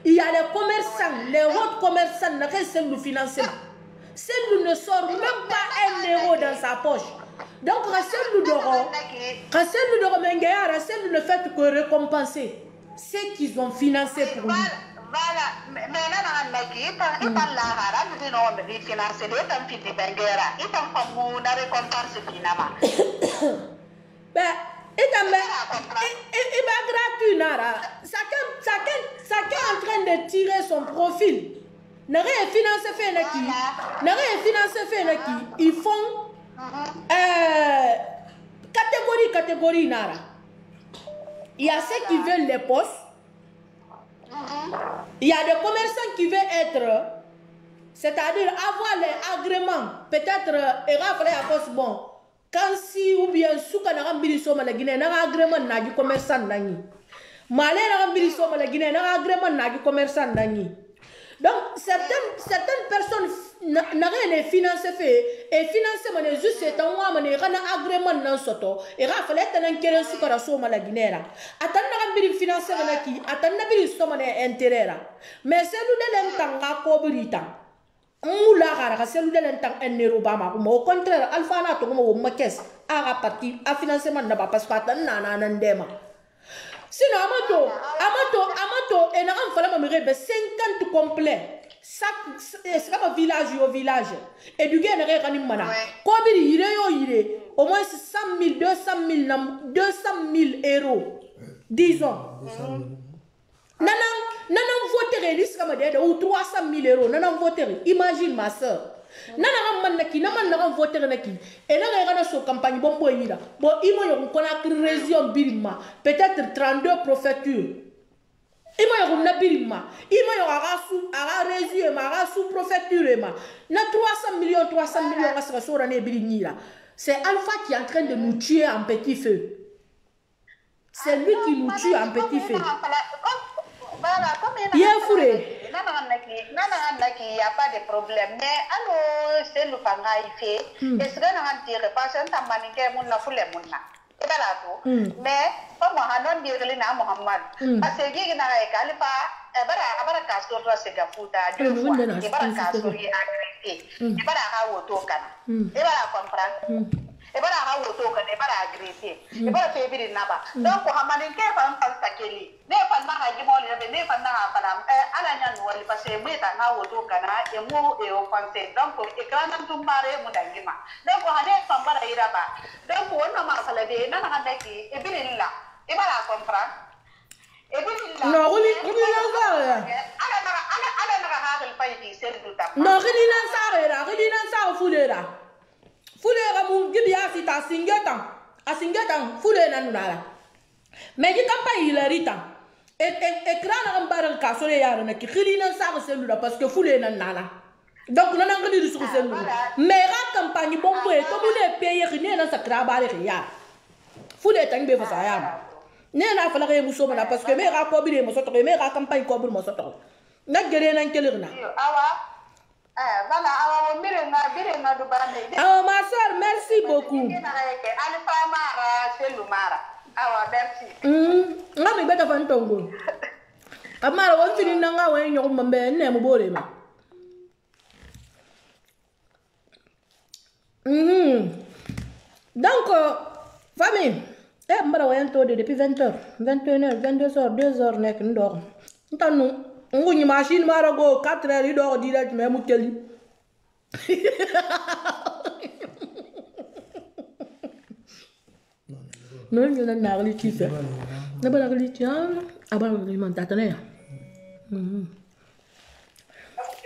Il y a les commerçants, les hauts commerçants na c'est le financement. Celle ne sort même pas 1 euro dans sa poche. Donc, celle ne fait que récompenser ceux qu'ils ont financé pour lui. Voilà, mais là, il parle là, nous devons financer les temps de Bengera. Il parle comme une récompense finalement. Ben, il va gratuit, Nara. Chacun est en train de tirer son profil. N'a rien financé fait ils font catégorie nara. Il y a ceux qui veulent les postes. Il y a des commerçants qui veulent être, c'est-à-dire avoir les agréments. Peut-être et rafler à poste bon. Quand si ou bien souka na rambiri soma la Guinée na agrément na du commerçant nani. Malé na rambiri soma la Guinée na agrément na du commerçant nani. Donc, certaines personnes n'ont rien financé fait. Et financé, mais juste c'est un mois, mais il y a un agrément dans ce temps. Et il fallait être un kélen sur la somme à la Guinée. Attends, il financé qui, attends, il somme intérêt. Mais c'est nous de l'entendre cobrita. On l'a c'est nous de l'entendre un Obama. Au contraire, Alpha n'a pas au maquès. A parti, a financement n'a pas parce que t'as n'andema. Sinon, Amato, et n'a pas me 50 complets. C'est comme un village au village. Et du gain, il mana. Combien il y au moins 100 000, 200 000 euros. Disons. Nanam voter risque ou 300 000 euros. Nanam voter. Imagine ma soeur. Nanam manaki, nanam voter naki. Et là, il y a une campagne bombo ira. Bon, il y a une région Birma. Peut-être 32 préfectures. Il y a une Birma. Il y a une région, une sous-préfecture. Na 300 millions, c'est Alpha qui est en train de nous tuer en petit feu. C'est lui qui nous tue en petit feu. Il y a fourré. Il n'y a pas de problème. Mais alors, c'est le pangaï fait. Et ce que nous dire, parce que nous avons maniqué mon na foule mon na. C'est pas là tout. Mais comme on a dit que les nains Mohamed, parce que il y a un califa, abara castor doit se gafuta, abara castor y agressé, abara auto kana, abara comprendre. Et voilà, on va au et voilà, agressé. Et voilà, fait bien là-bas. Donc, on a maniqué par un pastakeli. Ne pas n'a pas ne pas n'a pas à la nuit, parce que moi, t'as n'a auto cana et moi et au français. Donc, écran d'un tout maré, mon d'angima. Donc, on a des femmes à là-bas. Donc, on a marqué la vie, n'a pas d'acquis, et bien là. Et voilà, comprendre. Et bien là. Non, on est là. Non, il Fulera mu gibi asita singeta fulera nunala mais qui kampa ilerita écran en barre kasole yaro na ki khilina sa cellule parce que fulera nala donc non ngadi sur cellule mais la campagne bombo et to bune payer ni na sakra bare ya fulera tangbe fa ya ne na fa la re muso na parce que me ra ko bi mo soto me ra campagne ko bi mo soto na gere nan kelirna awa Oh ma soeur, merci beaucoup. Ngami beta fantongo. Amara won fini nanga wa nyo mambe ne mo bore ma. Donc famille, mbara wa yanto depuis 20h, 21h, 22h, 2h nek ndor. Ntanu nguni machine marago 4h idor direct même keli. Non, je n'ai pas de chiffe. Je n'ai pas de chiffe. Ah, bah, je m'en t'attendais.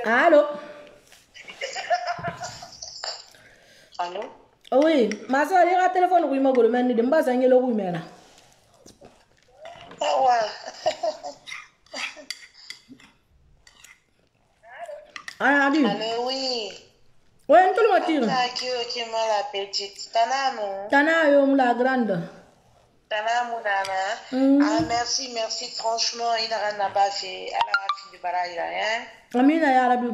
Allô? Allô? Oui, ma soeur, il y a un téléphone où il m'a dit que je ne sais pas si il y a un ah ouais. Allô, oui. Oui, tout le monde tire. Qui m'a la petite. Tanamou. Tanamou, la grande. Tanamou, Nana. Ah, merci, franchement, il n'a pas fait. Elle a fini de barailler, hein. Amina, ya Rabbi.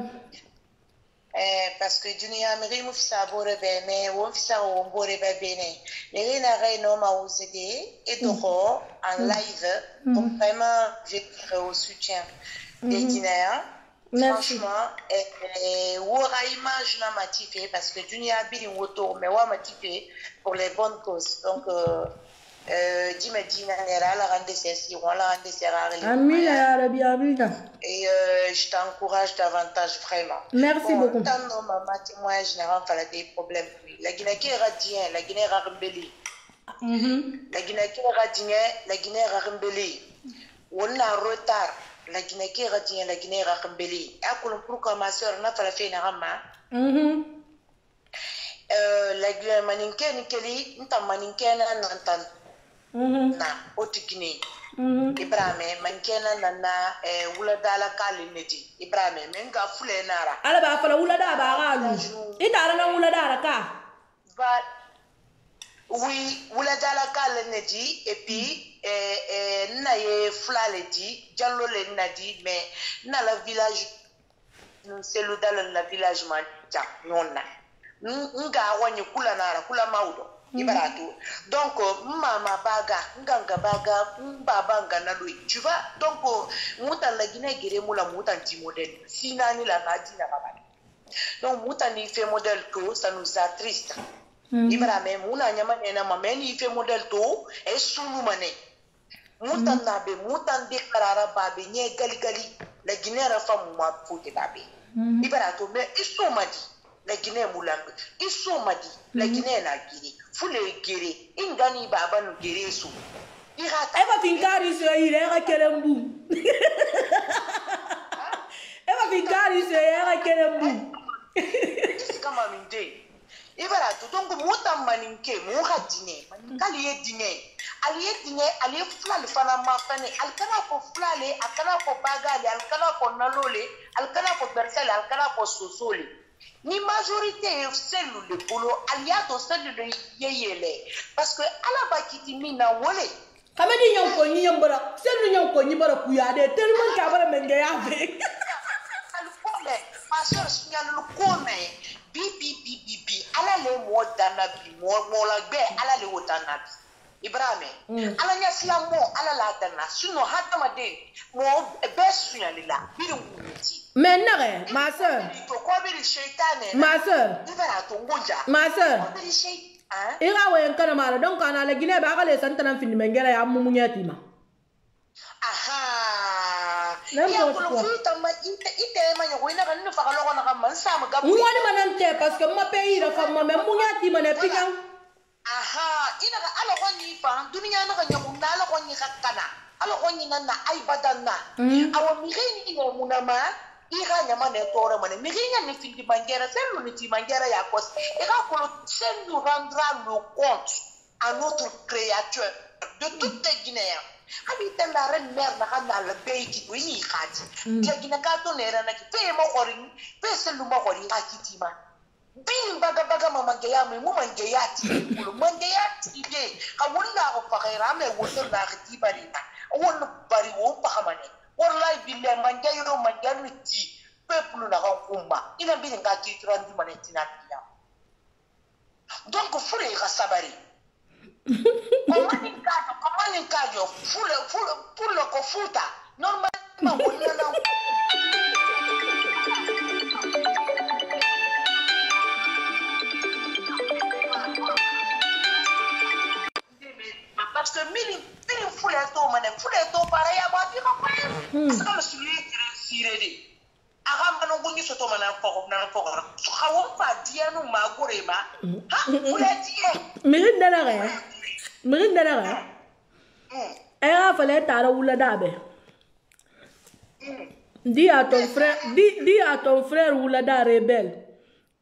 Parce que Dunia Amiri mou fisa bore bene, ou fisa ou bore bene. Les gens n'arrêtent non ma osé et donc en live. Donc vraiment, je dirais au soutien des Guinéens. Franchement, wora image na motivé parce que Dunia Abiri woto mais wa motivé pour les bonnes causes. Donc Dimedina nera la rende ceci, on la rende serrari. Amina ya Rabbi, amina. Et je t'encourage davantage vraiment. Merci beaucoup. Tant non maman, moi je n'ai pas des problèmes. La Guinée qui est radien, la Guinée rarembeli. La Guinée qui est radien, la Guinée rarembeli. On a retard. La Guinée qui est radien, la Guinée rarembeli. À quoi pourquoi ma soeur n'a pas la fait narama? La Guinée maninke nikeli, n'ta maninke na nantan. Na otikini. Ibrahim mankena nana wula dala kali nedi Ibrahim menga fule nara ala ba fala wula da ba galu itara na wula dala ka but oui wula dala kali nedi et puis na ye flale di jallo le nadi mais na la village c'est le dans le village mancha nonna nga wanye kula nara kula maudo ibarato donc mama baga nganga baga baba ngana lui tu vois donc muta la Guinée gere mula muta ti modèle sinani la madina baba donc muta ni fait modèle to ça nous attriste ibara mais muna nyama nena mameni fait modèle to et sunu mané muta nabe muta déclarara babe nye gali gali la Guinée rafa muma fote babe ibarato mais iso madi la Guinée mulambe iso madi la Guinée na giri fule gere ingani baba no gere so irata eba finkari so ira kelembu eba finkari so ira kelembu kama minde ibarato donc muta maninke mu hadine kali yedine ali fulale fana mafane alkana ko fulale akana ko bagale alkana ko nalole alkana ko bersale alkana ko sosole ni majorité celle le polo aliato celle de yeyele parce que ala bakiti mina wole kamedi nyonko nyambara celle nyonko nyibara kuyade tellement kabara mengeya ve al problème pasteur signal le kome bi ala le modana bi mo la be ala le wotana bi Ibrahim ala nya silamo ala la dana suno hatama de mo be sunalila bi de wuti mais nare ma sœur ma sœur ma sœur ira wayen kana mala donc ana la Guinée ba kale santana fini mengela ya mumunyati ma aha ya ko futa ma ite ma nyo ina kan fa kalo na kan man sama gabu mwani manante parce que ma pays la femme mais munyati ma ne pikan aha ina ka ala ko ni fa dunya na kan nyo na ala ko ni kakana ala ko ni na ay badanna awa mi reni ni munama ira nyama ne tore mane mirinya ne findi mangera selu ni ti mangera ya kos ira ko sen nous rendra le compte à notre créateur de toutes les Guinéens habite la reine mère na kana la beiki wini khati ya gina ka to ne rana ki pe mo khorin pe selu mo khorin akitima bin baga mama geya me mu mangeyati ko mangeyati de ka wonna ko fakira me woto na khati bari won bari wo pahamane wallahi billahi manjayo ti peuple na kumba ina bi nga ki trandi manetina dia donc fure ga sabari komani kajo fule ko futa normalement wonna na parce que mini fule to para ya ba ti ko parce que le suivi siredi aga mano gunyi soto mana foko xawo fa dianu magorema ha fule die mirinda la ga era fallait tara wula dabe dis à ton frère Oulada rebelle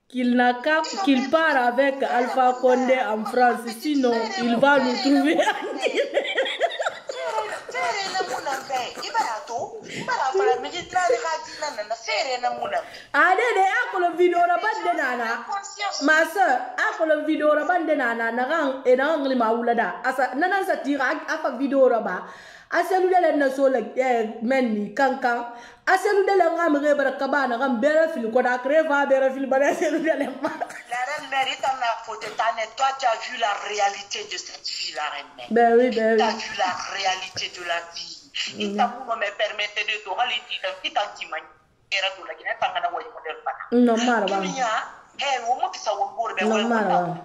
qu'il part avec Alpha Condé en France, sinon il va nous trouver. Ma soeur, après le vidéo rabat de nana, narang et n'angle ma oulada. Asa nana sa tira apa vidéo rabat. Aselu de la nasola menni kankan. Aselu de la ngamre barakabana ngam bere fil ko da creva bere fil bana selu de la. La reine mérite en la faute. Toi tu as vu la réalité de cette fille la reine. Ben oui. Tu as vu la réalité de la vie. Il t'a me permettre de te rallier qui t'antima. Era to la gina tangana way model bana. Non maraba. Wo mo kisa wo bor be wala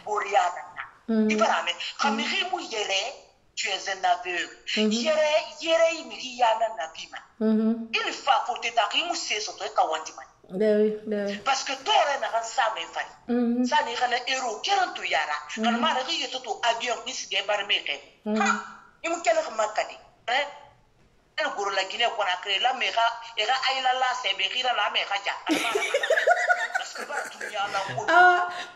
bor ya dana ibarame khamiri mu yere tu es un aveugle yere imi yana nabima il faut pour te takimu c'est surtout ka wandima parce que tore na kan sa me fani sa ni kana ero kerantu yara kan ma ri yeto to avion is de barmeke ha imu kele makadi el guru la Guinée qu'on a créé la mera era aila la sebekira la mera ja parce que ba dunya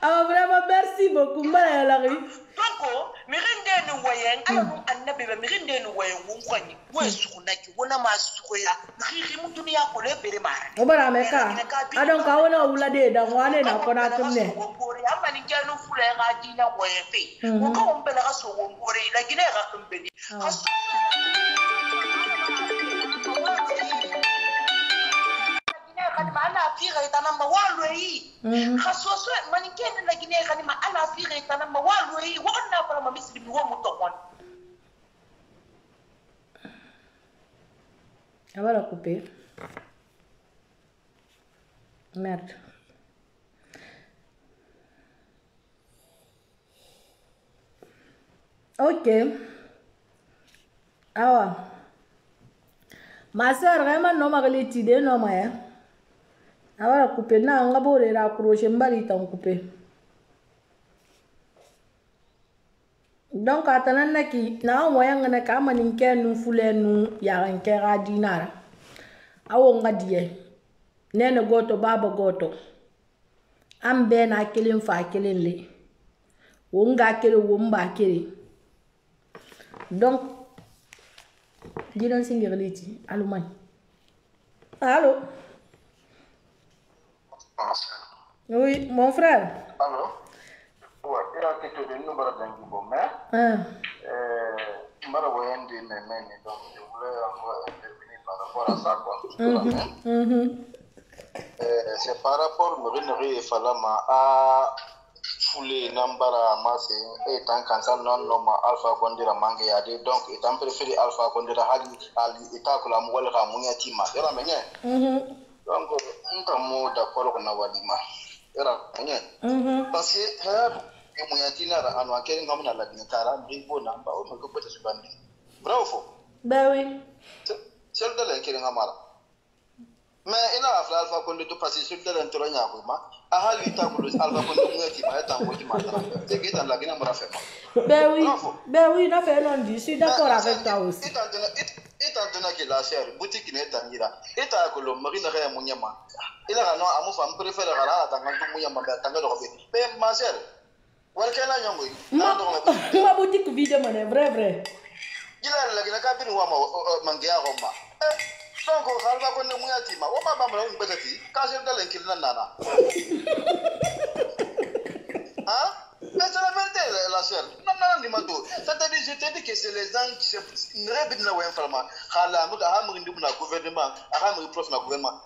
la vraiment merci beaucoup mbala la ri donc mirinde ni wayen ala annabi be mirinde ni wayen won kwani wo sukuna ki wona ma sukoya khiri mu dunya ko le bere mara obara meka adon ka wona wulade da wane na ko na tumne bori amma ni kenu fule ga dina wayen fe ko ko on bela ga so won bori la Guinée ga kumbeni tanamba walwei khasoswe manikene la gine khani ma ala fire tanamba walwei wonna para ma misri wo mutokon Agora couper. Merde. Ok. Awa. Ma soeur, vraiment, non, ma relitide, non, ma. Agora couper. Na, on va pouvoir raccrocher, mbali t'en couper. Donc, attendant ki, na moyen ngana ka maninke nu fule nu yaranke radinara. Awo ngadie. Nene goto baba goto. Ambe na kilin fa kilin le. Wonga kele womba kele. Donc, dis-donc si ngirliti, alumani. Allô? Oui, mon frère. Allô? Ouais, il a été de nous, mais donc je voulais encore intervenir par rapport à ça. C'est par rapport à Falama à Foulé, Nambara, Massé, et tant qu'en non, Alpha Condira Mangayade, donc étant préféré Alpha Condira Ali, état que la Mouelle Ramouniatima, et la manière. Donc, on t'a mot d'accord avec Nawadima. Et la manière. Parce que, et Mouniatina, en enquête, comme la Guinara, Bribo Namba, on me coupe de ce bandit. Bravo. Ben oui. C'est le délai qui est en mara. Mais il a Alpha Condé de passer sur le délai de l'Anyakuma. A Halita pour le Alpha Condé, qui m'a été en Motimata. C'est qui est dans la Guinara fait. Ben oui. Ben oui, il a fait un dit. Je suis d'accord avec toi aussi. Étant donné que la chère boutique n'est pas là, et à que le marine est Mouniama. Il a un amour femme préféré à la Tanga Mouniama, Tanga de Robé. Mais ma chère, où est-ce qu'elle a un ma boutique vide, mon vrai. Il a la cabine ou Mangia Roma. Donc, on va pas connaître Mouniatima. On va pas me le dire, quand j'ai dans l'inquiétude. Hein? Mais c'est la vérité, la sœur. Non, c'est-à-dire, je te dis que c'est les gens qui se répètent dans l'information.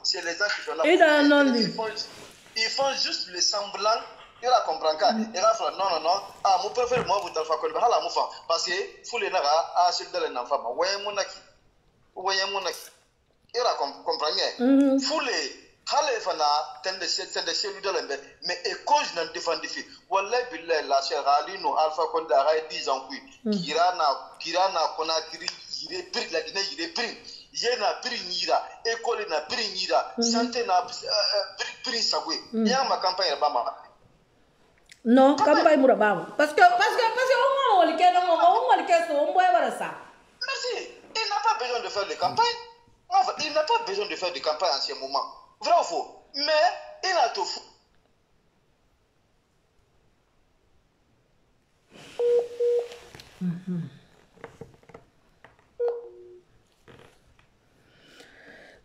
C'est les gens qui sont là. Ils font juste le semblant. Il a compris. Il a fait non. Ah, mon préféré, moi, vous t'en faites quoi? Parce que, faut les naga, ah, c'est de l'enfant. Voyez mon aki. Il a compris. Faut les. Kale fana tende chez lui mais cause n'en défend des filles. Wallah billah la chère Ali no Alpha Condé a 10 ans qui Kirana Konakiri il est pris la Guinée il est pris. Yena pris nira, école na pris nira, santé na pris sagwe. Ya ma campagne ba ma. Non, campagne muraba. Parce que on le fait on boit ça. Merci. Il n'a pas besoin de faire de campagne. Enfin, il n'a pas besoin de faire de campagne en ce moment. Vrai ou faux? Mais il a tout fou.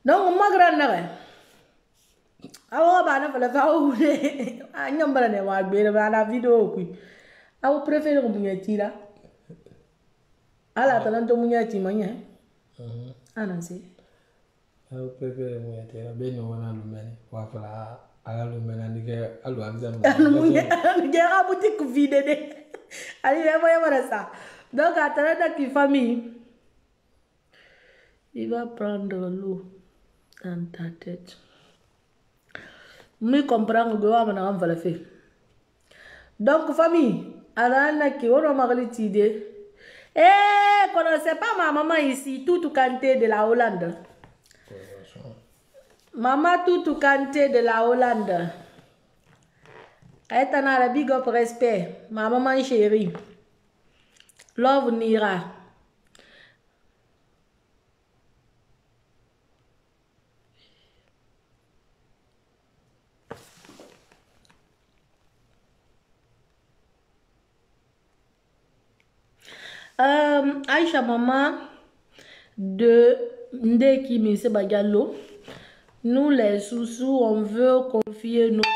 Donc, ma grande awa bana fala fa oule anyambara ne wa gbere bana video ku awu préfère munyati la ala talanto munyati manya anansi awu préfère munyati la benyo wana lumene wa fala aga lumene ndike alu exam munyati ga boutique vide de ali le voye voilà ça donc atalanta qui famille il va prendre l'eau dans ta tête. Je comprends que je vais faire. Donc, famille, alors qui on a idée. Eh, connaissez pas ma maman ici, Toutou Kanté de la Hollande. Maman Toutou Kanté de la Hollande. Elle est en big up respect. Ma maman chérie. Love Nira. Aïcha maman de Ndeki Mise Bagalo, nous les sous-sous, on veut confier notre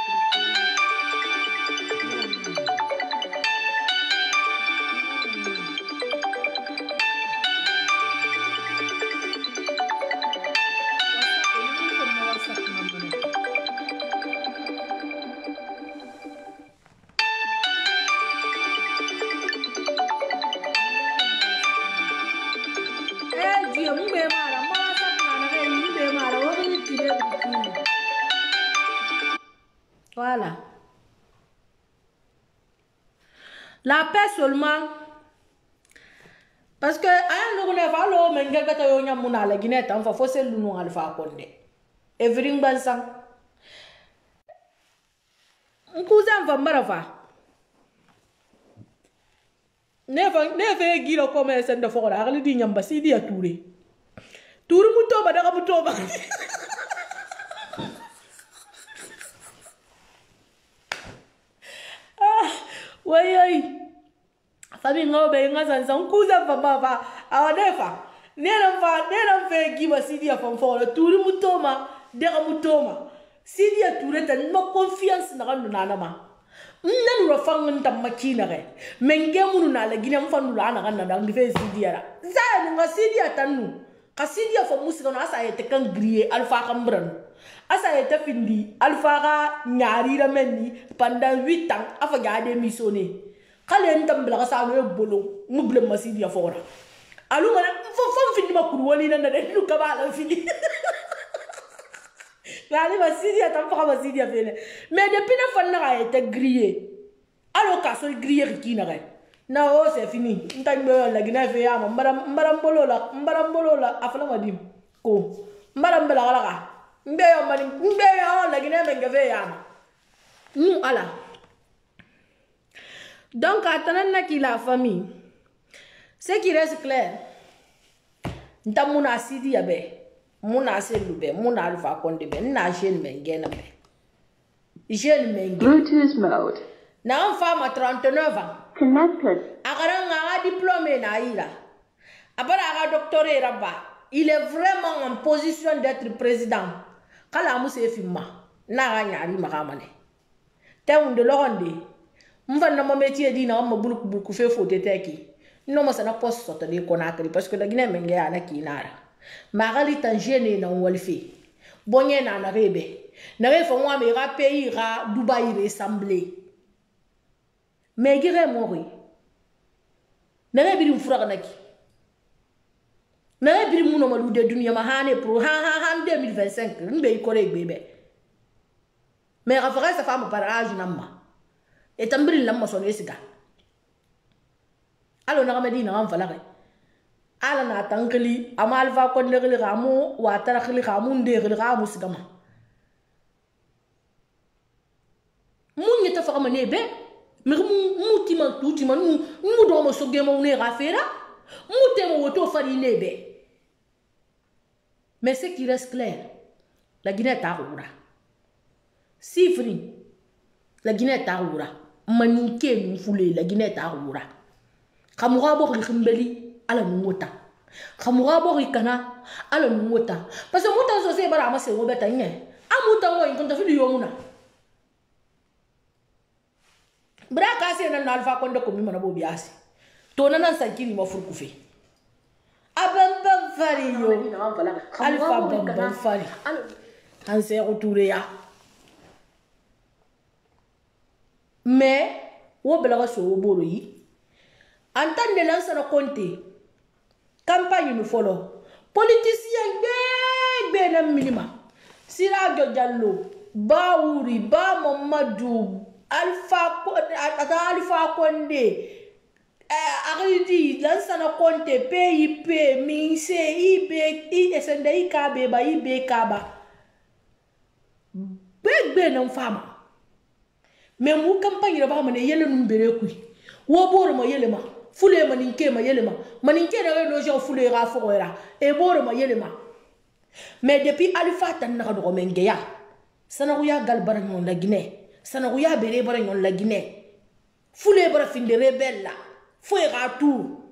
Voilà. La paix seulement. Parce que un ne va lo menga ta yo nyamuna la Guinée tan fa fo sel nu alfa konde. Everything bansan. Nkuzan va marafa. Never giro come senda fora ali di nyamba sidi ya touré. Tour mutoba daga mutoba. Wai Fabi ngobe ngazan san kuza baba awadefa nena fe giba sidia fam fora turi mutoma dega mutoma sidia tureta no confiance na kandu nana ma nanu rafang ntam makina re menge munu na la gina mfanu la na kanna dangi fe sidia ra za nga sidia tanu ka sidia fam musika no asa yete kan grier alfa kambran asa yete findi alfa ga nyari ra menni pendant 8 ans afa gade missionné kale ntam bla sa no bolo muble masidi ya fora alu ngana fo findi makuru woni na de lu ka bala fini gale masidi ya tam fa masidi ya fele mais depuis na fanna ga été grillé alo ka so grillé ki na ga na o c'est fini ntam la gina fe ya mbaram bolo la afala madim ko mbaram bla ga mbe yo la gina menga fe ya ala. Donc, attendant qu'il la famille, ce qui reste clair, nta muna sidi yabe, muna selube, muna alfa kondebe, na jeune mengena be. Jeune mengena. Bluetooth mode. Na une femme à 39 ans. Connected. Agaranga diplômé na ira. Abara aga doctoré raba. Il est vraiment en position d'être président. Kala muse fima. Na nyari makamane. Teunde loronde. Mfana mo métier di na mo bulu fe fote teki no mo sana poste soto de Conakry parce que la Guinée menge ana kinara magali tangene na wolfi bonye na rebe na refo mo me ra pays ra Dubaï ressemblé mais gire mori na rebi dum fura naki na rebi mu no malu de dunia ma hane pro ha 2025 mbe ikore bebe mais référence sa femme par âge namma et tambri lamma son esiga alo na gamedi na amfala re ala na tankeli amal va ko le ramu wa tara khili ramu nde khili ramu sigama munye ta fama nebe mi muti man tuti man mu do mo so gemo ne rafera mu te mo woto fari nebe mais ce qui reste clair la Guinée ta roura sifri la Guinée ta roura manike mfule la Guinée ta roura khamura bo khimbeli ala nuota khamura bo kana ala nuota parce que muta so se bara amase ngo beta nye amuta ngo inkonta fili yomuna braka se na alfa konde ko mi mana bo biasi to na nan sankini ma furku fe abamba fari yo alfa bamba fari hanse retouré ya mais wo belaga so wo boro yi entendre lancer na compte campagne nous follow politicien be na minima Sirajo Diallo Baouri Ba Mamadou Alpha Condé Aridi lancer na compte PIP Minse IB SNDI KB ba IB Kaba be na fama mais mu campagne ra ba ma ne yele nu bere ku wo boro ma yele ma fule ma ninke ma yele ma maninke na no jo fule ra fo era e boro ma yele ma mais depuis Alpha tan na do men geya sana ku ya gal bara nyon la Guinée sana ku ya bere bara nyon la Guinée fule bara fin de rebella fo era tout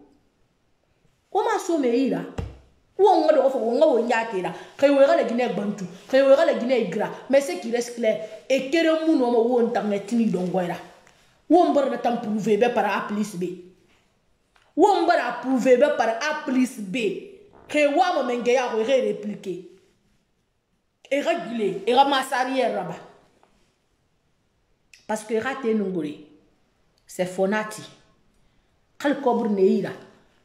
comment so me ira wo ngado fo ngo nyatira kay we la Guinée bantu kay we la Guinée gra mais ce qui reste clair et kere mu no mo won tanetini dongoira wo mbara na tam prouver be par A plus B wo mbara prouver be par A plus B que wa mo menge ya ko répliquer et réguler et ramasser arrière là-bas parce que raté ngori c'est fonati khal kobr neira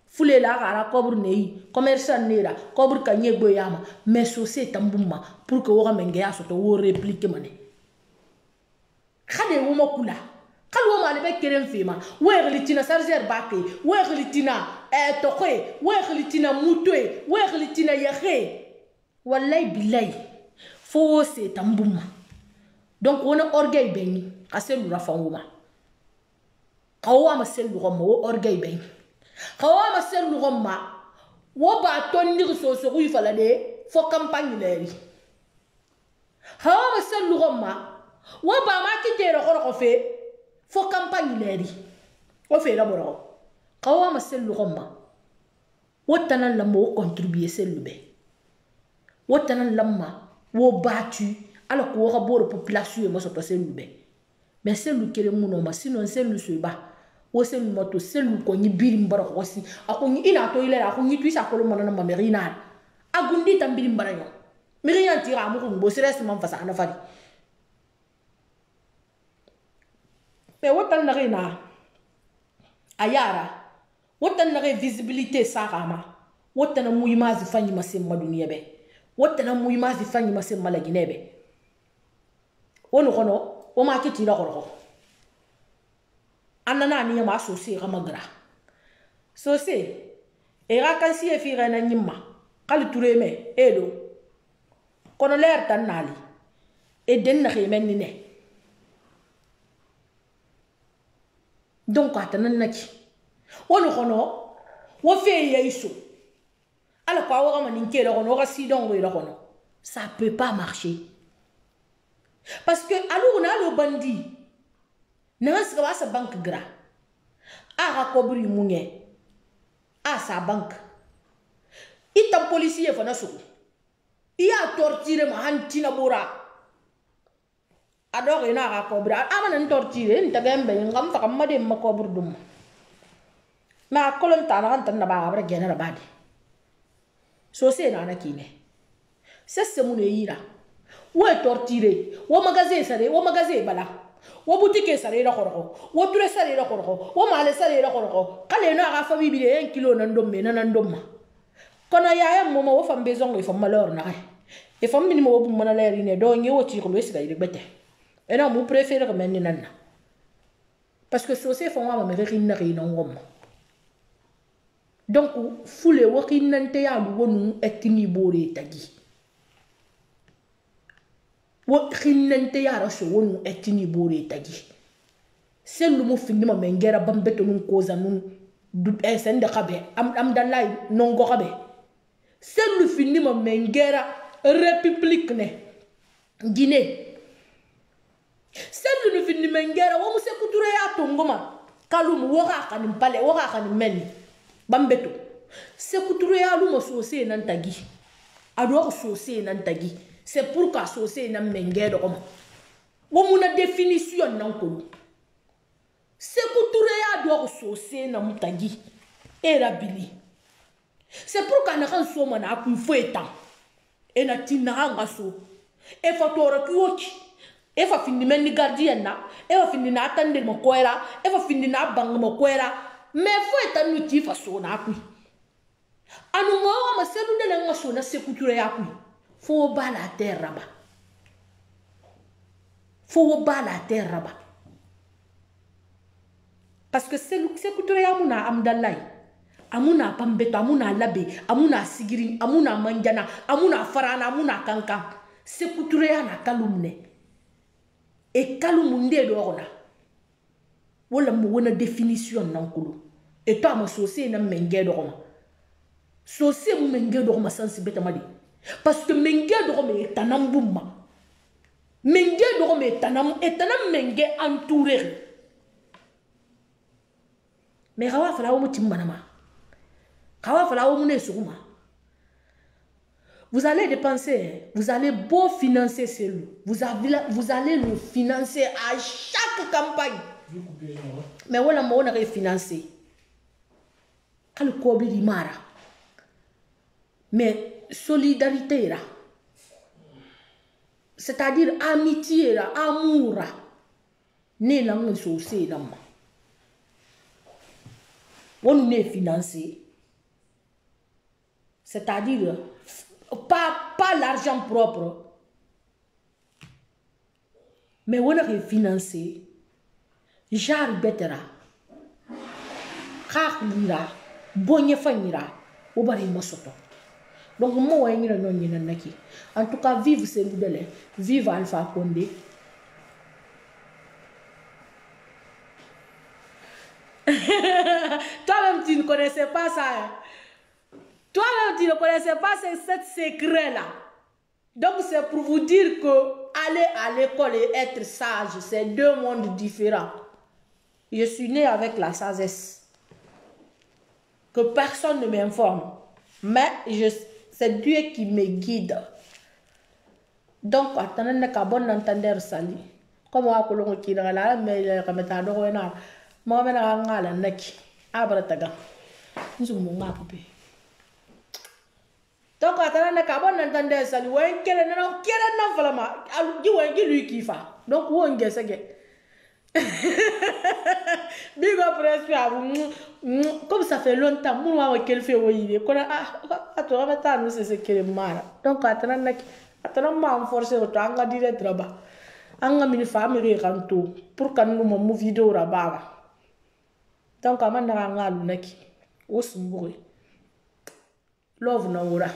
fule la gara kobr nei commerçant neira kobr kanye gboyama mais société tambuma pour que wo menge ya soto wo répliquer mané khade wo makula kalwo ma le be keren fema we relitina sarger bake we relitina tokwe we relitina mutwe we relitina yahe wallahi billahi fo se tambuma donc on orgueil beni aselu rafanguma kawa ma selu gomma wo orgueil beni kawa ma selu gomma wo ba tonni so ru fala de fo campagne leri kawa ma selu gomma wo ba ma kitero ko fe fo campagne leri o fe la boro kawa ma selu gomma wo tanan la mo contribuer selu be wo tanan lamma wo battu alors ko wa boro population mo so to selu be mais selu kere muno ma sinon selu so ba wo selu moto selu ko ni biri mbara ko si ako ni ina to ile ako ni tuisa ko mo na ma merina agundi tambiri mbara yo merina tira mo ko bo stress man fasa na fadi mais wo tan na rena ayara wo tan na visibilité sarama wo tan mu imazi fanyi masim maduniya be wo tan mu imazi fanyi masim malaginebe wono kono wo ma kiti la koroko anana ni ma so se ramagra so se e ra kan si e fi rena nyimma kal tureme elo kono ler tan nali e den na xemen ni ne donc atanan naki wono kono wo fe yeso ala kwa wo ma ninke la kono ga si don la kono ça peut pas marcher. Parce que alors on a le bandit n'a pas sa banque gras a rakobri munye a sa banque il ta policier fana so il a torturé ma hantina bora adore ina rakobri amana torturé nta gembe ngam fa kamade makobri dum ma kolon ta na tan na ba abra genera badi so c'est na kine c'est mon ira wo torturé wo magasin sare wo magasin bala wo boutique sare la koroko wo ture sare la koroko wo male sare la koroko kale na ga fa bibi de 1 kilo nan domme nan domma kono yaaya momo wo fam besoin e fam malheur na e fam minimo wo bum na leri ne do ngi wo ti ko wesi ga ile bete e na mu préférer men ni nan parce que so font ma me rin na rin ngom donc fule wo kinante ya lu wonu etini bore tagi wo kinante ya raso wonu etini bore tagi selu mo finima mengera bambeto nun koza nun du sende kabe am dalay nongo kabe selu finima mengera république ne Guinée selu nu finima mengera wo musse kuture ya tongoma kalum wo ga kanim pale wo ga kanim meni bambeto se kuture ya lu mo sose nan tagi ado sose nan tagi c'est pourquoi sose nan mengero comme wo muna définition nan ko se kuture ya do sose nan tagi era bili c'est pourquoi na kan so mana ku fo etan e na tinna nga so e fatora ki woki e fa findi men ni gardien na e fa findi na atande mo koera e fa findi na bang mo koera mais fo etan nu ti fa so na ku anu mo ma selu de nga so na se kuture ya ku fo ba la terre ba fo ba la terre ba parce que c'est kuture ya muna amdalai amuna pambeto amuna labe amuna sigiri amuna manjana amuna farana amuna kankan se kuture ya na kalumne e kalumunde do ona wala mo wona définition nankulu et toi ma sosé na menge do ona sosé mo menge do ma sensibilité madi parce que menge do me tanambuma menge do me tanam etanam menge entouré mais rawa fala wo mutimmanama kawa fala wo mune suguma vous allez dépenser, vous allez beau financer celui, vous allez le financer à chaque campagne. Mais voilà, on a refinancé. Quand le Kobi di mara, mais solidarité là, c'est-à-dire amitié là, amour là, né là on saucé là, on est financé, c'est-à-dire pas l'argent propre. mais on a refinancé jar betera khakhlira bonye fanyira o bari mosoto donc mo way ngira non ñina naki en tout cas vive Cellou Dalein, vive Alpha Condé. Toi-même tu ne connaissais pas ça hein? Toi-même tu ne connaissais pas cette secret là. Donc c'est pour vous dire que aller à l'école et être sage, c'est deux mondes différents. Je suis née avec la sagesse. Que personne ne m'informe. Mais c'est Dieu qui me guide. Donc, attendez que bon entendre sali. Comme on a colonné qui est là, mais il y a un méthode de renard. Moi, je suis un nek. Abrataga. Nous sommes un coupé. Donc, attendez que bon entendre sali. Ouais, quel est le vraiment? Tu lui qui fait. Donc, où est-ce que c'est? Big up respect à vous. Comme ça fait longtemps, moi qu'elle fait oui, qu'on a toi maintenant nous c'est qu'elle est mal. Donc attends ma forcer autant anga direct là-bas. Anga mini famille ranto pour que nous mon vidéo là-bas. Donc amanda anga lunaki. Osumbuwe. Love na ora.